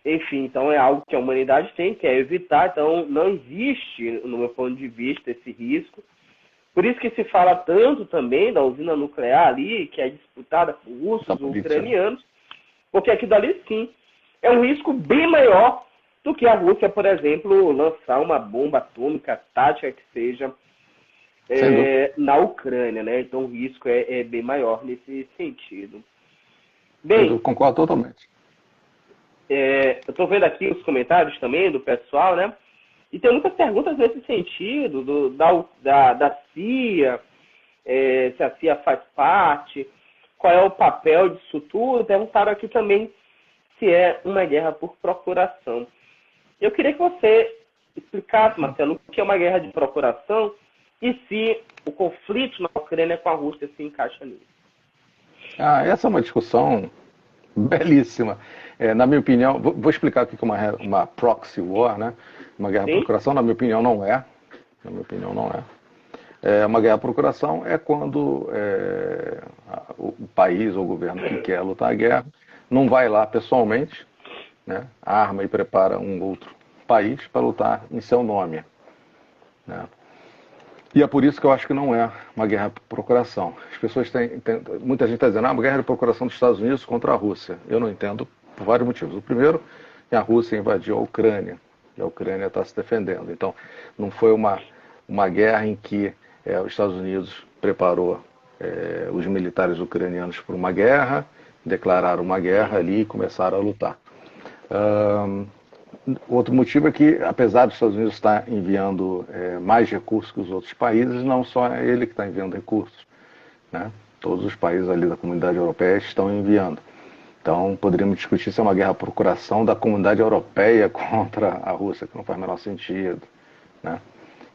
Enfim, então é algo que a humanidade tem, quer evitar, então não existe, no meu ponto de vista, esse risco. Por isso que se fala tanto também da usina nuclear ali, que é disputada por russos ou ucranianos, Porque aquilo ali, sim, é um risco bem maior do que a Rússia, por exemplo, lançar uma bomba atômica, tática que seja, na Ucrânia, né? Então o risco é bem maior nesse sentido. Bem, eu concordo totalmente. Eu estou vendo aqui os comentários também do pessoal, né? E tem muitas perguntas nesse sentido, da CIA, se a CIA faz parte, qual é o papel disso tudo. Perguntaram aqui também se é uma guerra por procuração. Eu queria que você explicasse, Marcelo, o que é uma guerra de procuração e se o conflito na Ucrânia com a Rússia se encaixa nisso. Essa é uma discussão belíssima. Na minha opinião, vou explicar o que é uma proxy war, né? Uma guerra por procuração, na minha opinião, não é. Na minha opinião, não é. Uma guerra por procuração é quando o país ou o governo que quer lutar a guerra não vai lá pessoalmente, né, arma e prepara um outro país para lutar em seu nome, né? E é por isso que eu acho que não é uma guerra por procuração. As pessoas muita gente está dizendo, uma guerra de procuração dos Estados Unidos contra a Rússia. Eu não entendo por vários motivos. O primeiro é a Rússia invadiu a Ucrânia, e a Ucrânia está se defendendo. Então, não foi uma guerra em que os Estados Unidos preparou os militares ucranianos para uma guerra, declararam uma guerra ali e começaram a lutar. Outro motivo é que, apesar dos Estados Unidos estar enviando mais recursos que os outros países, não só é ele que está enviando recursos, né? Todos os países ali da comunidade europeia estão enviando. Então, poderíamos discutir se é uma guerra por procuração da comunidade europeia contra a Rússia, que não faz o menor sentido, né?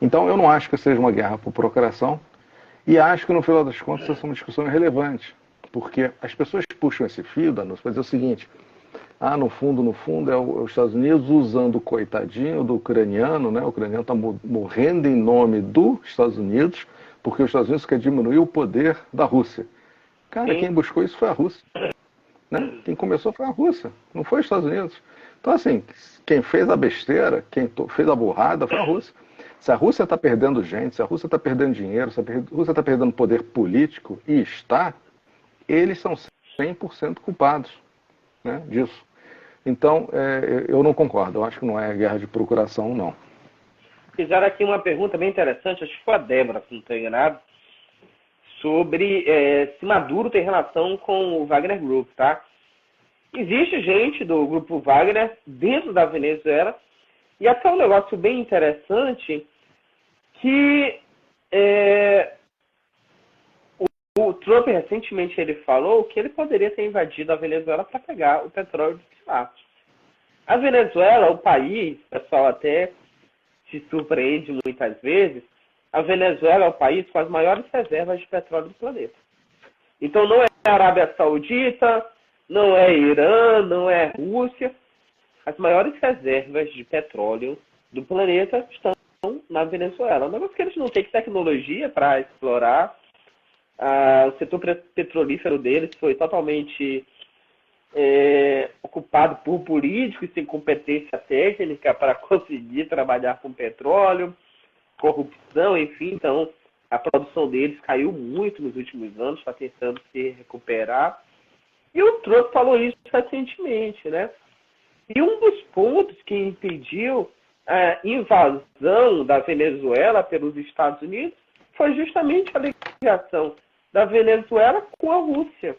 Então, eu não acho que seja uma guerra por procuração e acho que, no final das contas, essa é uma discussão irrelevante, porque as pessoas puxam esse fio, Danúcio, para dizer o seguinte: no fundo, é os Estados Unidos usando o coitadinho do ucraniano, né? O ucraniano está morrendo em nome dos Estados Unidos, porque os Estados Unidos quer diminuir o poder da Rússia. Cara, quem buscou isso foi a Rússia, né? Quem começou foi a Rússia, não foi os Estados Unidos. Então, assim, quem fez a besteira, quem fez a burrada foi a Rússia. Se a Rússia está perdendo gente, se a Rússia está perdendo dinheiro, se a Rússia está perdendo poder político, e está, eles são 100% culpados, né, disso. Então, eu não concordo. Eu acho que não é guerra de procuração, não. Fizeram aqui uma pergunta bem interessante, acho que foi a Débora, se não estou enganado, sobre se Maduro tem relação com o Wagner Group, tá? Existe gente do grupo Wagner dentro da Venezuela, e até um negócio bem interessante, que o Trump recentemente ele falou que ele poderia ter invadido a Venezuela para pegar o petróleo de lá. A Venezuela, o país, o pessoal até se surpreende muitas vezes, a Venezuela é o país com as maiores reservas de petróleo do planeta. Então não é a Arábia Saudita, não é Irã, não é Rússia. As maiores reservas de petróleo do planeta estão na Venezuela. Um negócio que eles não têm tecnologia para explorar. O setor petrolífero deles foi totalmente ocupado por políticos sem competência técnica para conseguir trabalhar com petróleo, corrupção, enfim. Então, a produção deles caiu muito nos últimos anos, está tentando se recuperar. E o Trump falou isso recentemente, né? E um dos pontos que impediu a invasão da Venezuela pelos Estados Unidos foi justamente a ligação da Venezuela com a Rússia,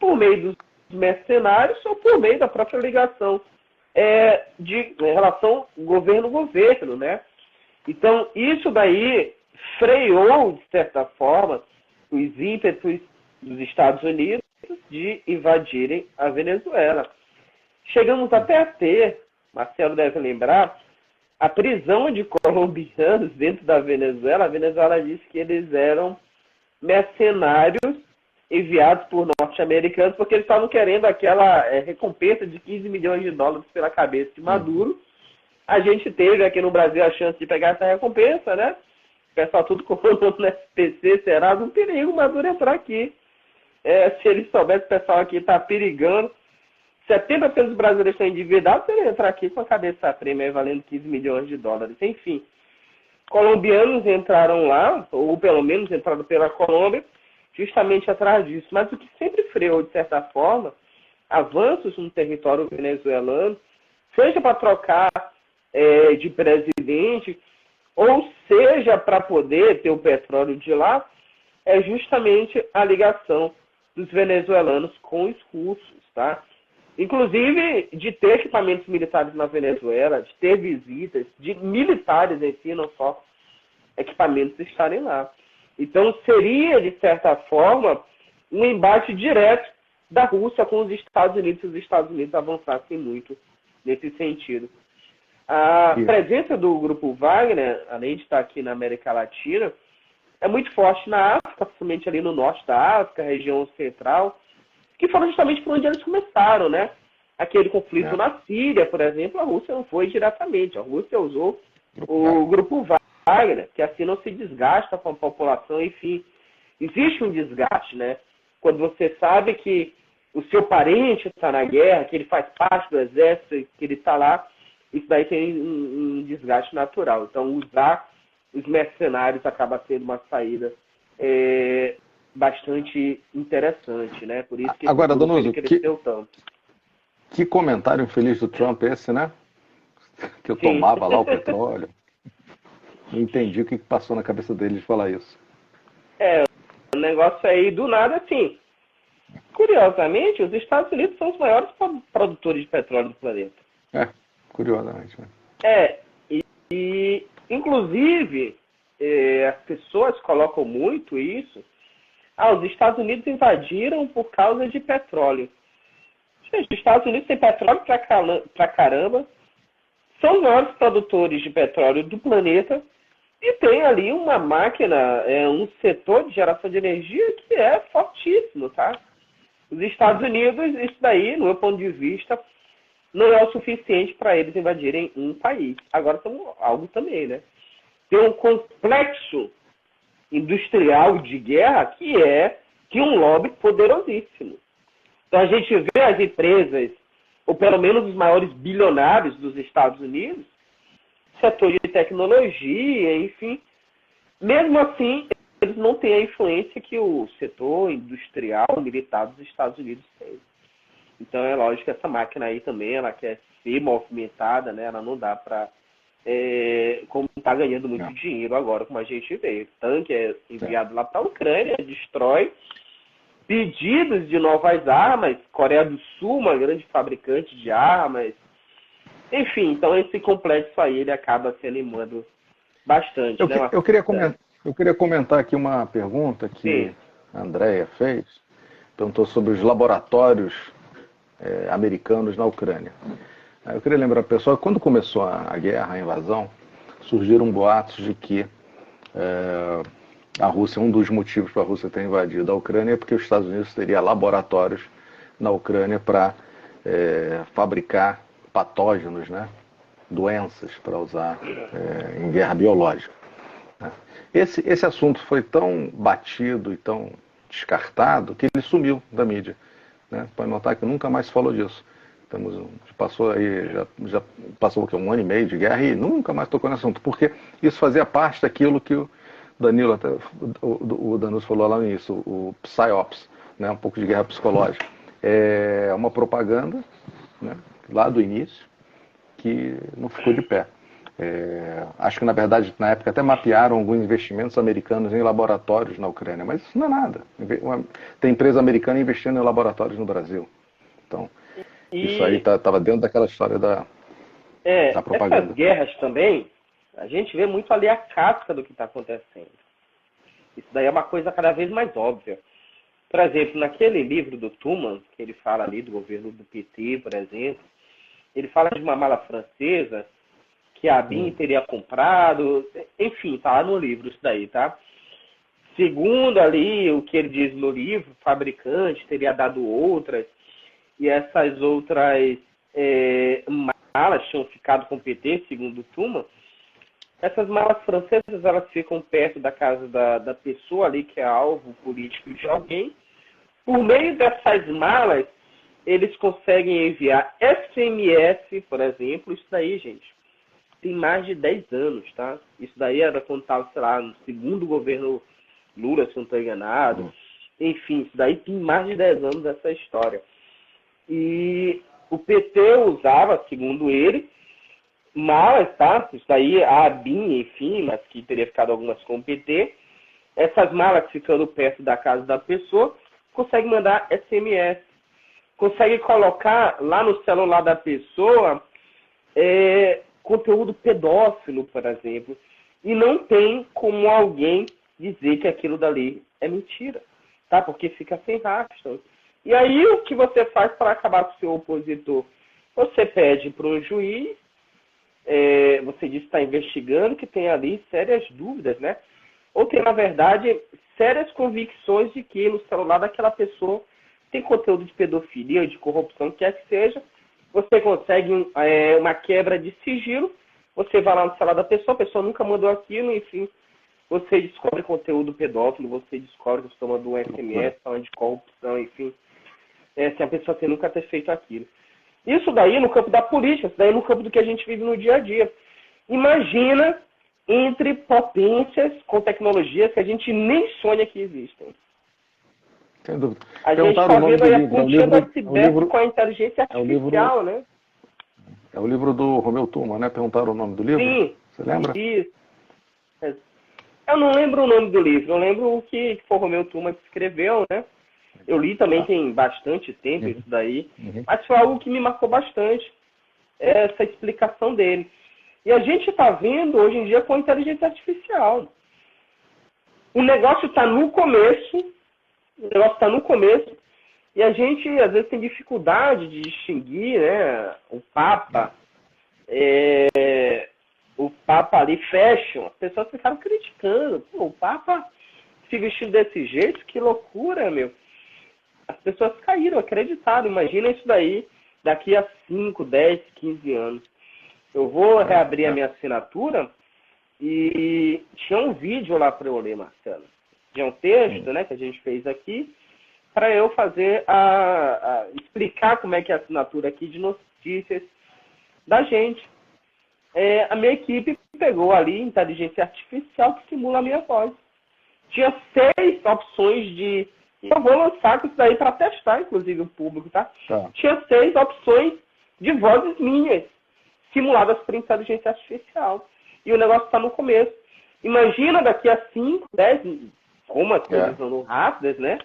por meio dos mercenários ou por meio da própria ligação de relação governo-governo, né? Então, isso daí freou, de certa forma, os ímpetos dos Estados Unidos de invadirem a Venezuela. Chegamos até a ter, Marcelo deve lembrar, a prisão de colombianos dentro da Venezuela. A Venezuela disse que eles eram mercenários enviados por norte-americanos porque eles estavam querendo aquela recompensa de 15 milhões de dólares pela cabeça de Maduro. A gente teve aqui no Brasil a chance de pegar essa recompensa, né? O pessoal tudo colocando no SPC, será um perigo Maduro entrar aqui. Se ele soubesse que o pessoal aqui está perigando, 70% dos brasileiros estão endividados, ele entrar aqui com a cabeça prêmio valendo 15 milhões de dólares. Enfim, colombianos entraram lá, ou pelo menos entraram pela Colômbia, justamente atrás disso. Mas o que sempre freou, de certa forma, avanços no território venezuelano, seja para trocar de presidente, ou seja para poder ter o petróleo de lá, é justamente a ligação dos venezuelanos com os russos, tá? Inclusive de ter equipamentos militares na Venezuela, de ter visitas de militares em si, não só equipamentos estarem lá. Então seria, de certa forma, um embate direto da Rússia com os Estados Unidos, se os Estados Unidos avançassem muito nesse sentido. A presença do Grupo Wagner, além de estar aqui na América Latina, é muito forte na África, principalmente ali no norte da África, região central, que foram justamente por onde eles começaram, né? Aquele conflito na Síria, por exemplo, a Rússia não foi diretamente. A Rússia usou o Grupo Wagner, que assim não se desgasta com a população, enfim. Existe um desgaste, né? Quando você sabe que o seu parente está na guerra, que ele faz parte do exército, que ele está lá, isso daí tem um desgaste natural. Então, usar os mercenários acaba sendo uma saída bastante interessante, né? Por isso que agora, Donoso, cresceu tanto. Que comentário infeliz do Trump esse, né? Que eu tomava lá o petróleo. Não entendi o que passou na cabeça dele de falar isso. O negócio aí, do nada, assim. Curiosamente, os Estados Unidos são os maiores produtores de petróleo do planeta. Curiosamente, né? Inclusive, as pessoas colocam muito isso. Os Estados Unidos invadiram por causa de petróleo. Gente, os Estados Unidos têm petróleo pra caramba, são os maiores produtores de petróleo do planeta e tem ali uma máquina, um setor de geração de energia que é fortíssimo, tá? Os Estados Unidos, isso daí, no meu ponto de vista, não é o suficiente para eles invadirem um país. Agora tem algo também, né? Tem um complexo industrial de guerra que é um lobby poderosíssimo. Então a gente vê as empresas, ou pelo menos os maiores bilionários dos Estados Unidos, setor de tecnologia, enfim, mesmo assim, eles não têm a influência que o setor industrial, militar dos Estados Unidos tem. Então é lógico que essa máquina aí também, ela quer ser movimentada, né? Ela não dá para... como está ganhando muito dinheiro agora, como a gente vê. O tanque é enviado lá para a Ucrânia, destrói pedidos de novas armas, Coreia do Sul, uma grande fabricante de armas. Enfim, então esse complexo aí, ele acaba se animando bastante. Eu queria comentar aqui uma pergunta que a Andréia fez. Perguntou sobre os laboratórios americanos na Ucrânia. Eu queria lembrar a pessoa, quando começou a guerra, a invasão, surgiram boatos de que a Rússia, um dos motivos para a Rússia ter invadido a Ucrânia é porque os Estados Unidos teria laboratórios na Ucrânia para fabricar patógenos, né? Doenças para usar em guerra biológica. Esse assunto foi tão batido e tão descartado que ele sumiu da mídia. Né? Pode notar que nunca mais se falou disso. Já passou um ano e meio de guerra e nunca mais tocou no assunto, porque isso fazia parte daquilo que o Danilo, o Danilo falou lá no início, o PSYOPs, né? Um pouco de guerra psicológica. É uma propaganda, né? Lá do início, que não ficou de pé. Acho que, na verdade, na época até mapearam alguns investimentos americanos em laboratórios na Ucrânia, mas isso não é nada. Tem empresa americana investindo em laboratórios no Brasil. Então, isso aí estava dentro daquela história da propaganda. Essas guerras também, a gente vê muito ali a casca do que está acontecendo. Isso daí é uma coisa cada vez mais óbvia. Por exemplo, naquele livro do Thuman, que ele fala ali do governo do PT, por exemplo, ele fala de uma mala francesa que a BIM teria comprado, enfim, tá lá no livro isso daí, tá? Segundo ali o que ele diz no livro, o fabricante teria dado outras, e essas outras malas tinham ficado com o PT, segundo o Thuman. Essas malas francesas, elas ficam perto da casa da pessoa ali, que é alvo político de alguém. Por meio dessas malas, eles conseguem enviar SMS, por exemplo. Isso daí, gente, tem mais de 10 anos, tá? Isso daí era quando estava, sei lá, no segundo governo Lula, se não estou enganado. Enfim, isso daí tem mais de 10 anos essa história. E o PT usava, segundo ele, malas, tá? Isso daí, a ABIN, enfim, mas que teria ficado algumas com o PT. Essas malas ficando perto da casa da pessoa, consegue mandar SMS. Consegue colocar lá no celular da pessoa conteúdo pedófilo, por exemplo. E não tem como alguém dizer que aquilo dali é mentira, tá? Porque fica sem rastro. E aí o que você faz para acabar com o seu opositor? Você pede para um juiz, você diz que está investigando, que tem ali sérias dúvidas, né? Ou tem, na verdade, sérias convicções de que no celular daquela pessoa tem conteúdo de pedofilia, de corrupção, quer que seja. Você consegue uma quebra de sigilo, você vai lá no celular da pessoa, a pessoa nunca mandou aquilo, enfim, você descobre conteúdo pedófilo, você descobre que a pessoa mandou um SMS falando de corrupção, enfim, sem a pessoa nunca ter feito aquilo. Isso daí no campo da política, isso daí no campo do que a gente vive no dia a dia. Imagina entre potências com tecnologias que a gente nem sonha que existem. Sem dúvida. A gente está vendo aí a pontinha do iceberg com a inteligência artificial, né? É o livro do Romeu Tuma, né? Perguntaram o nome do livro? Sim. Você lembra? Isso. Eu não lembro o nome do livro, eu lembro o que foi o Romeu Tuma que escreveu, né? Eu li também tem bastante tempo isso daí, mas foi algo que me marcou bastante, essa explicação dele. E a gente está vendo hoje em dia com a inteligência artificial. O negócio está no começo, e a gente às vezes tem dificuldade de distinguir, né, o Papa ali fashion. As pessoas ficaram criticando. Pô, o Papa se vestindo desse jeito, que loucura, meu. As pessoas caíram, acreditaram. Imagina isso daí daqui a 5, 10, 15 anos. Eu vou reabrir a minha assinatura e tinha um vídeo lá para eu ler, Marcelo. Tinha um texto, né, que a gente fez aqui, para eu fazer explicar como é que é a assinatura aqui de notícias da gente. A minha equipe pegou ali inteligência artificial que simula a minha voz. Tinha 6 opções de... Eu vou lançar com isso daí para testar, inclusive, o público, tá? Tinha 6 opções de vozes minhas, simuladas por inteligência artificial. E o negócio está no começo. Imagina daqui a 5, 10, como as coisas andam rápidas, né?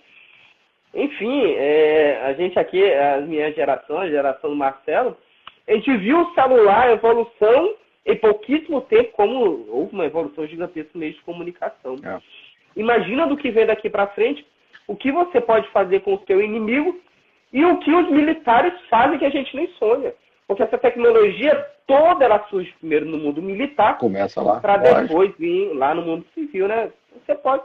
Enfim, a gente aqui, a minha geração, a geração do Marcelo, a gente viu o celular, a evolução, em pouquíssimo tempo, como houve uma evolução gigantesca no meio de comunicação. Imagina do que vem daqui para frente, o que você pode fazer com o seu inimigo e o que os militares fazem que a gente nem sonha. Porque essa tecnologia toda, ela surge primeiro no mundo militar, começa lá, para depois vir lá no mundo civil, né? Você pode...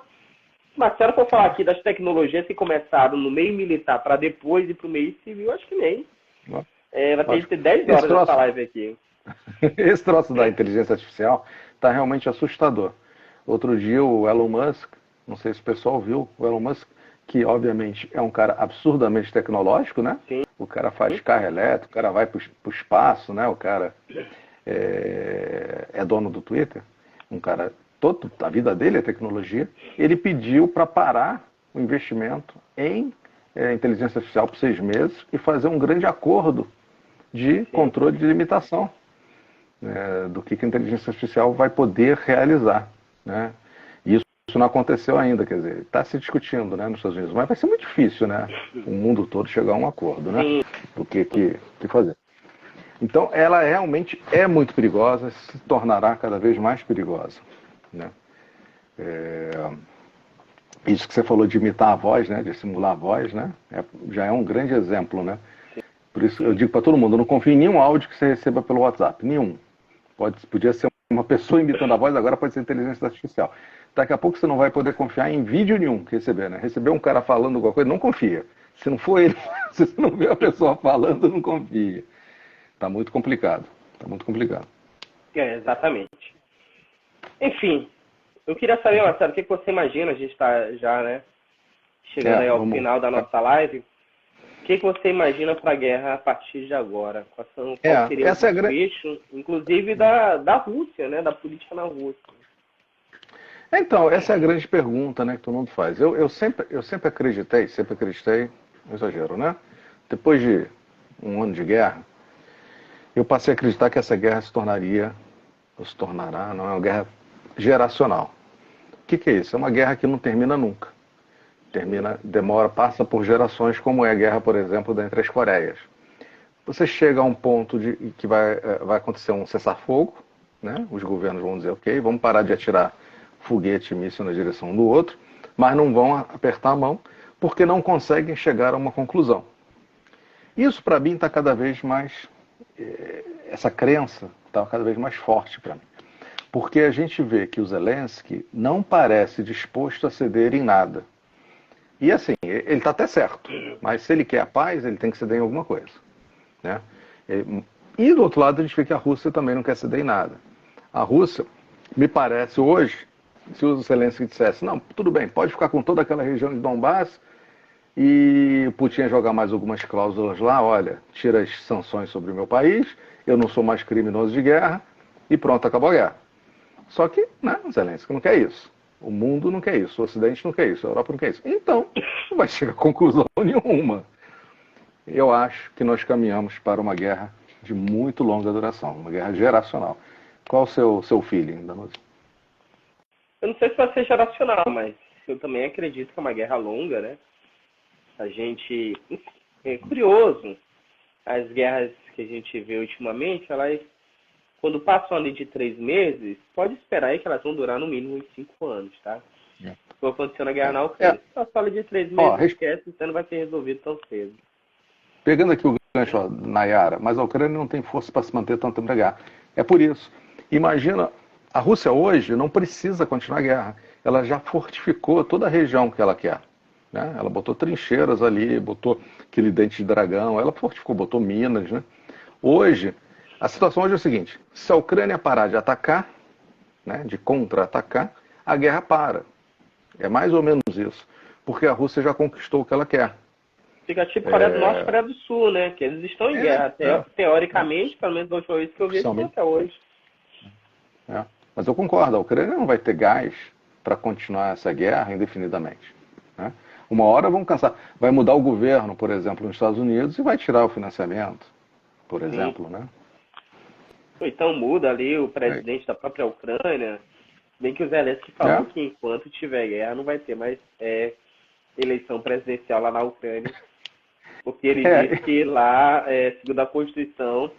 Mas se eu for falar aqui das tecnologias que começaram no meio militar para depois ir para o meio civil, acho que nem. Vai ter que ter 10 horas nessa live aqui. Esse troço da inteligência artificial está realmente assustador. Outro dia o Elon Musk, não sei se o pessoal viu, o Elon Musk, que obviamente é um cara absurdamente tecnológico, né? Sim. O cara faz carro elétrico, o cara vai para o espaço, né? O cara é dono do Twitter, um cara... a vida dele é tecnologia. Ele pediu para parar o investimento em inteligência artificial por 6 meses e fazer um grande acordo de controle de limitação do que a inteligência artificial vai poder realizar, né? E isso não aconteceu ainda, quer dizer, está se discutindo, né, nos Estados Unidos, mas vai ser muito difícil, né, o mundo todo chegar a um acordo, né, do que fazer. Então, ela realmente é muito perigosa, se tornará cada vez mais perigosa, né? Isso que você falou de imitar a voz, né, de simular a voz, né, já é um grande exemplo, né? Por isso eu digo para todo mundo, não confie em nenhum áudio que você receba pelo WhatsApp, nenhum. Podia ser uma pessoa imitando a voz, agora pode ser inteligência artificial. Daqui a pouco você não vai poder confiar em vídeo nenhum que receber, né? Receber um cara falando alguma coisa, não confia. Se não for ele, se você não vê a pessoa falando, não confia. Está muito complicado, Exatamente. Enfim, eu queria saber, Marcelo, o que você imagina, a gente está já, né, chegando aí ao final da nossa live. O que você imagina para a guerra a partir de agora? Qual seria o desfecho, inclusive da Rússia, né? Da política na Rússia? Então, essa é a grande pergunta, né, que todo mundo faz. Eu sempre acreditei, não exagero, né? Depois de um ano de guerra, eu passei a acreditar que essa guerra se tornará, não é uma guerra geracional. O que é isso? É uma guerra que não termina nunca. Passa por gerações, como é a guerra, por exemplo, entre as Coreias. Você chega a um ponto de que vai acontecer um cessar-fogo, né? Os governos vão dizer, ok, vamos parar de atirar foguete e míssil na direção um do outro, mas não vão apertar a mão, porque não conseguem chegar a uma conclusão. Isso, para mim, está cada vez mais... Essa crença está cada vez mais forte para mim. Porque a gente vê que o Zelensky não parece disposto a ceder em nada. E assim, ele está até certo, mas se ele quer a paz, ele tem que ceder em alguma coisa. Né? E do outro lado, a gente vê que a Rússia também não quer ceder em nada. A Rússia, me parece hoje, se o Zelensky dissesse, não, tudo bem, pode ficar com toda aquela região de Donbass, e Putin ia jogar mais algumas cláusulas lá, olha, tira as sanções sobre o meu país, eu não sou mais criminoso de guerra, e pronto, acabou a guerra. Só que, né, o Zelensky não quer isso. O mundo não quer isso, o Ocidente não quer isso, a Europa não quer isso. Então, não vai chegar a conclusão nenhuma. Eu acho que nós caminhamos para uma guerra de muito longa duração, uma guerra geracional. Qual o seu feeling, Danusa? Eu não sei se vai ser geracional, mas eu também acredito que é uma guerra longa, né? A gente... É curioso, as guerras que a gente vê ultimamente, elas, quando passam ali de 3 meses, pode esperar aí que elas vão durar no mínimo uns 5 anos, tá? Foi acontecendo a guerra na Ucrânia. Se passar ali de 3 meses, esquece, você não vai ser resolvido tão cedo. Pegando aqui o gancho, ó, Nayara, mas a Ucrânia não tem força para se manter tanto tempo na guerra. É por isso. Imagina, a Rússia hoje não precisa continuar a guerra. Ela já fortificou toda a região que ela quer. Né? Ela botou trincheiras ali, botou aquele dente de dragão, ela fortificou, botou minas. Né? Hoje, a situação hoje é o seguinte, se a Ucrânia parar de atacar, né, de contra-atacar, a guerra para. É mais ou menos isso. Porque a Rússia já conquistou o que ela quer. Fica tipo Coreia do Norte e Coreia do Sul, né? Que eles estão em guerra. Teoricamente, pelo menos foi isso que eu vi até hoje. Mas eu concordo, a Ucrânia não vai ter gás para continuar essa guerra indefinidamente. Né? Uma hora vão cansar. Vai mudar o governo, por exemplo, nos Estados Unidos e vai tirar o financiamento, por exemplo. Né? Então muda ali o presidente da própria Ucrânia. Bem que o Zelensky falou que enquanto tiver guerra não vai ter mais eleição presidencial lá na Ucrânia. Porque ele disse que lá, segundo a Constituição,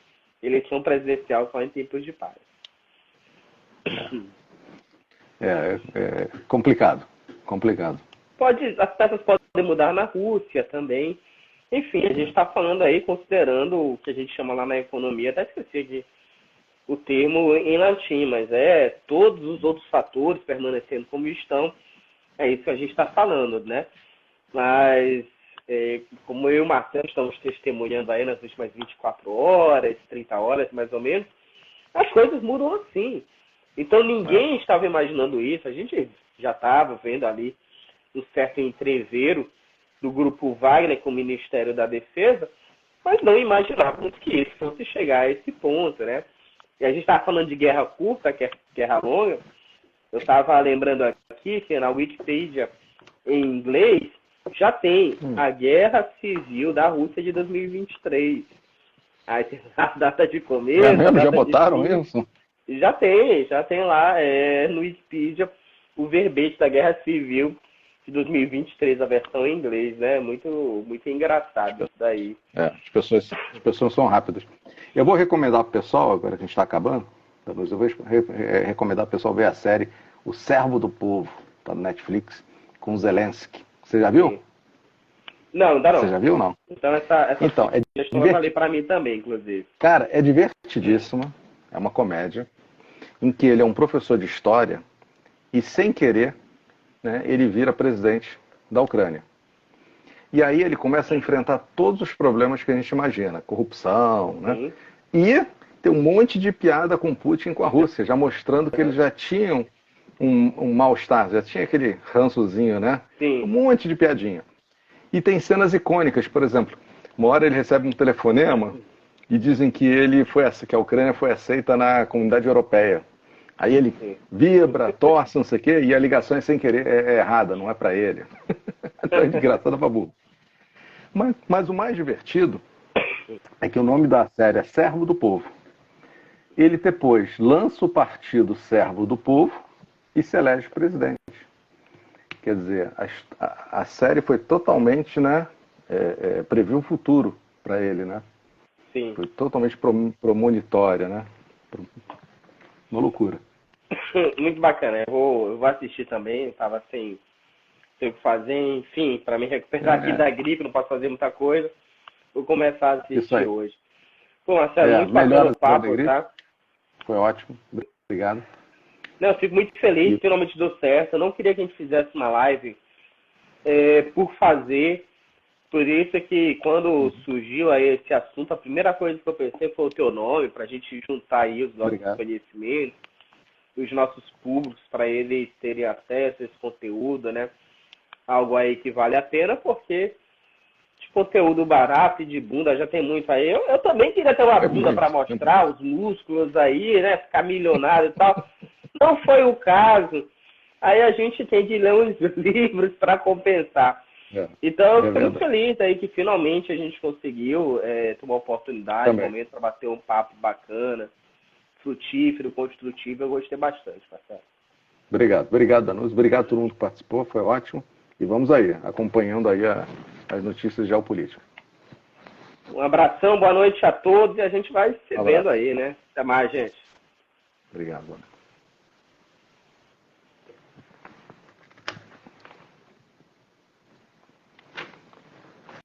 eleição presidencial só em tempos de paz. É complicado. As peças podem mudar na Rússia também. Enfim, a gente está falando aí, considerando o que a gente chama lá na economia, até esqueci aqui o termo em latim, mas todos os outros fatores permanecendo como estão, é isso que a gente está falando, né? Mas, como eu e o Marcelo estamos testemunhando aí nas últimas 24 horas, 30 horas mais ou menos, as coisas mudam assim. Então ninguém estava imaginando isso, a gente já estava vendo ali um certo entreveiro do grupo Wagner com o Ministério da Defesa, mas não imaginávamos que isso fosse chegar a esse ponto, né? E a gente estava falando de guerra curta, que é guerra longa. Eu estava lembrando aqui que na Wikipedia, em inglês, já tem a Guerra Civil da Rússia de 2023. Aí tem a data de começo. Já botaram isso? Já tem lá no Wikipedia o verbete da Guerra Civil de 2023, a versão em inglês, né? Muito engraçado isso daí. As pessoas são rápidas. Eu vou recomendar para o pessoal, agora que a gente está acabando, eu vou recomendar para o pessoal ver a série O Servo do Povo, tá no Netflix, com o Zelensky. Você já viu? Sim. Não, ainda não. Você já viu, não? Então essa questão vai valer para mim também, inclusive. Cara, é divertidíssima, é uma comédia, em que ele é um professor de história e, sem querer, né, ele vira presidente da Ucrânia. E aí ele começa a enfrentar todos os problemas que a gente imagina, corrupção, né? E tem um monte de piada com Putin e com a Rússia, já mostrando que eles já tinham um mal-estar, já tinha aquele rançozinho, né? Sim. Um monte de piadinha. E tem cenas icônicas, por exemplo, uma hora ele recebe um telefonema e dizem que que a Ucrânia foi aceita na comunidade europeia. Aí ele vibra, torce, não sei o quê, e a ligação é sem querer, é errada, não é para ele. Então é engraçado pra burro. Mas o mais divertido é que o nome da série é Servo do Povo. Ele depois lança o partido Servo do Povo e se elege presidente. Quer dizer, a série foi totalmente, né, previu o futuro para ele, né? Sim. Foi totalmente premonitória, né? Uma loucura. Muito bacana. Eu vou assistir também. Estava sem o que fazer, enfim, para me recuperar aqui da gripe, não posso fazer muita coisa. Vou começar a assistir hoje. Pô, Marcelo, muito bacana o papo, tá? Foi ótimo. Obrigado. Não, eu fico muito feliz, finalmente deu certo. Eu não queria que a gente fizesse uma live por fazer. Por isso que quando surgiu aí esse assunto, a primeira coisa que eu pensei foi o teu nome, para a gente juntar aí os nossos conhecimentos, os nossos públicos, para eles terem acesso a esse conteúdo, né? Algo aí que vale a pena, porque de conteúdo barato e de bunda já tem muito aí. Eu também queria ter uma bunda para mostrar, os músculos aí, né? Ficar milionário e tal. Não foi o caso. Aí a gente tem de ler uns livros para compensar. Então, eu fico muito feliz aí que finalmente a gente conseguiu ter uma oportunidade, um momento para bater um papo bacana, frutífero, construtivo. Eu gostei bastante, Marcelo. Obrigado, Danúcio. Obrigado a todo mundo que participou, foi ótimo. E vamos aí, acompanhando aí as notícias geopolíticas. Um abração, boa noite a todos e a gente vai se vendo aí, né? Até mais, gente. Obrigado.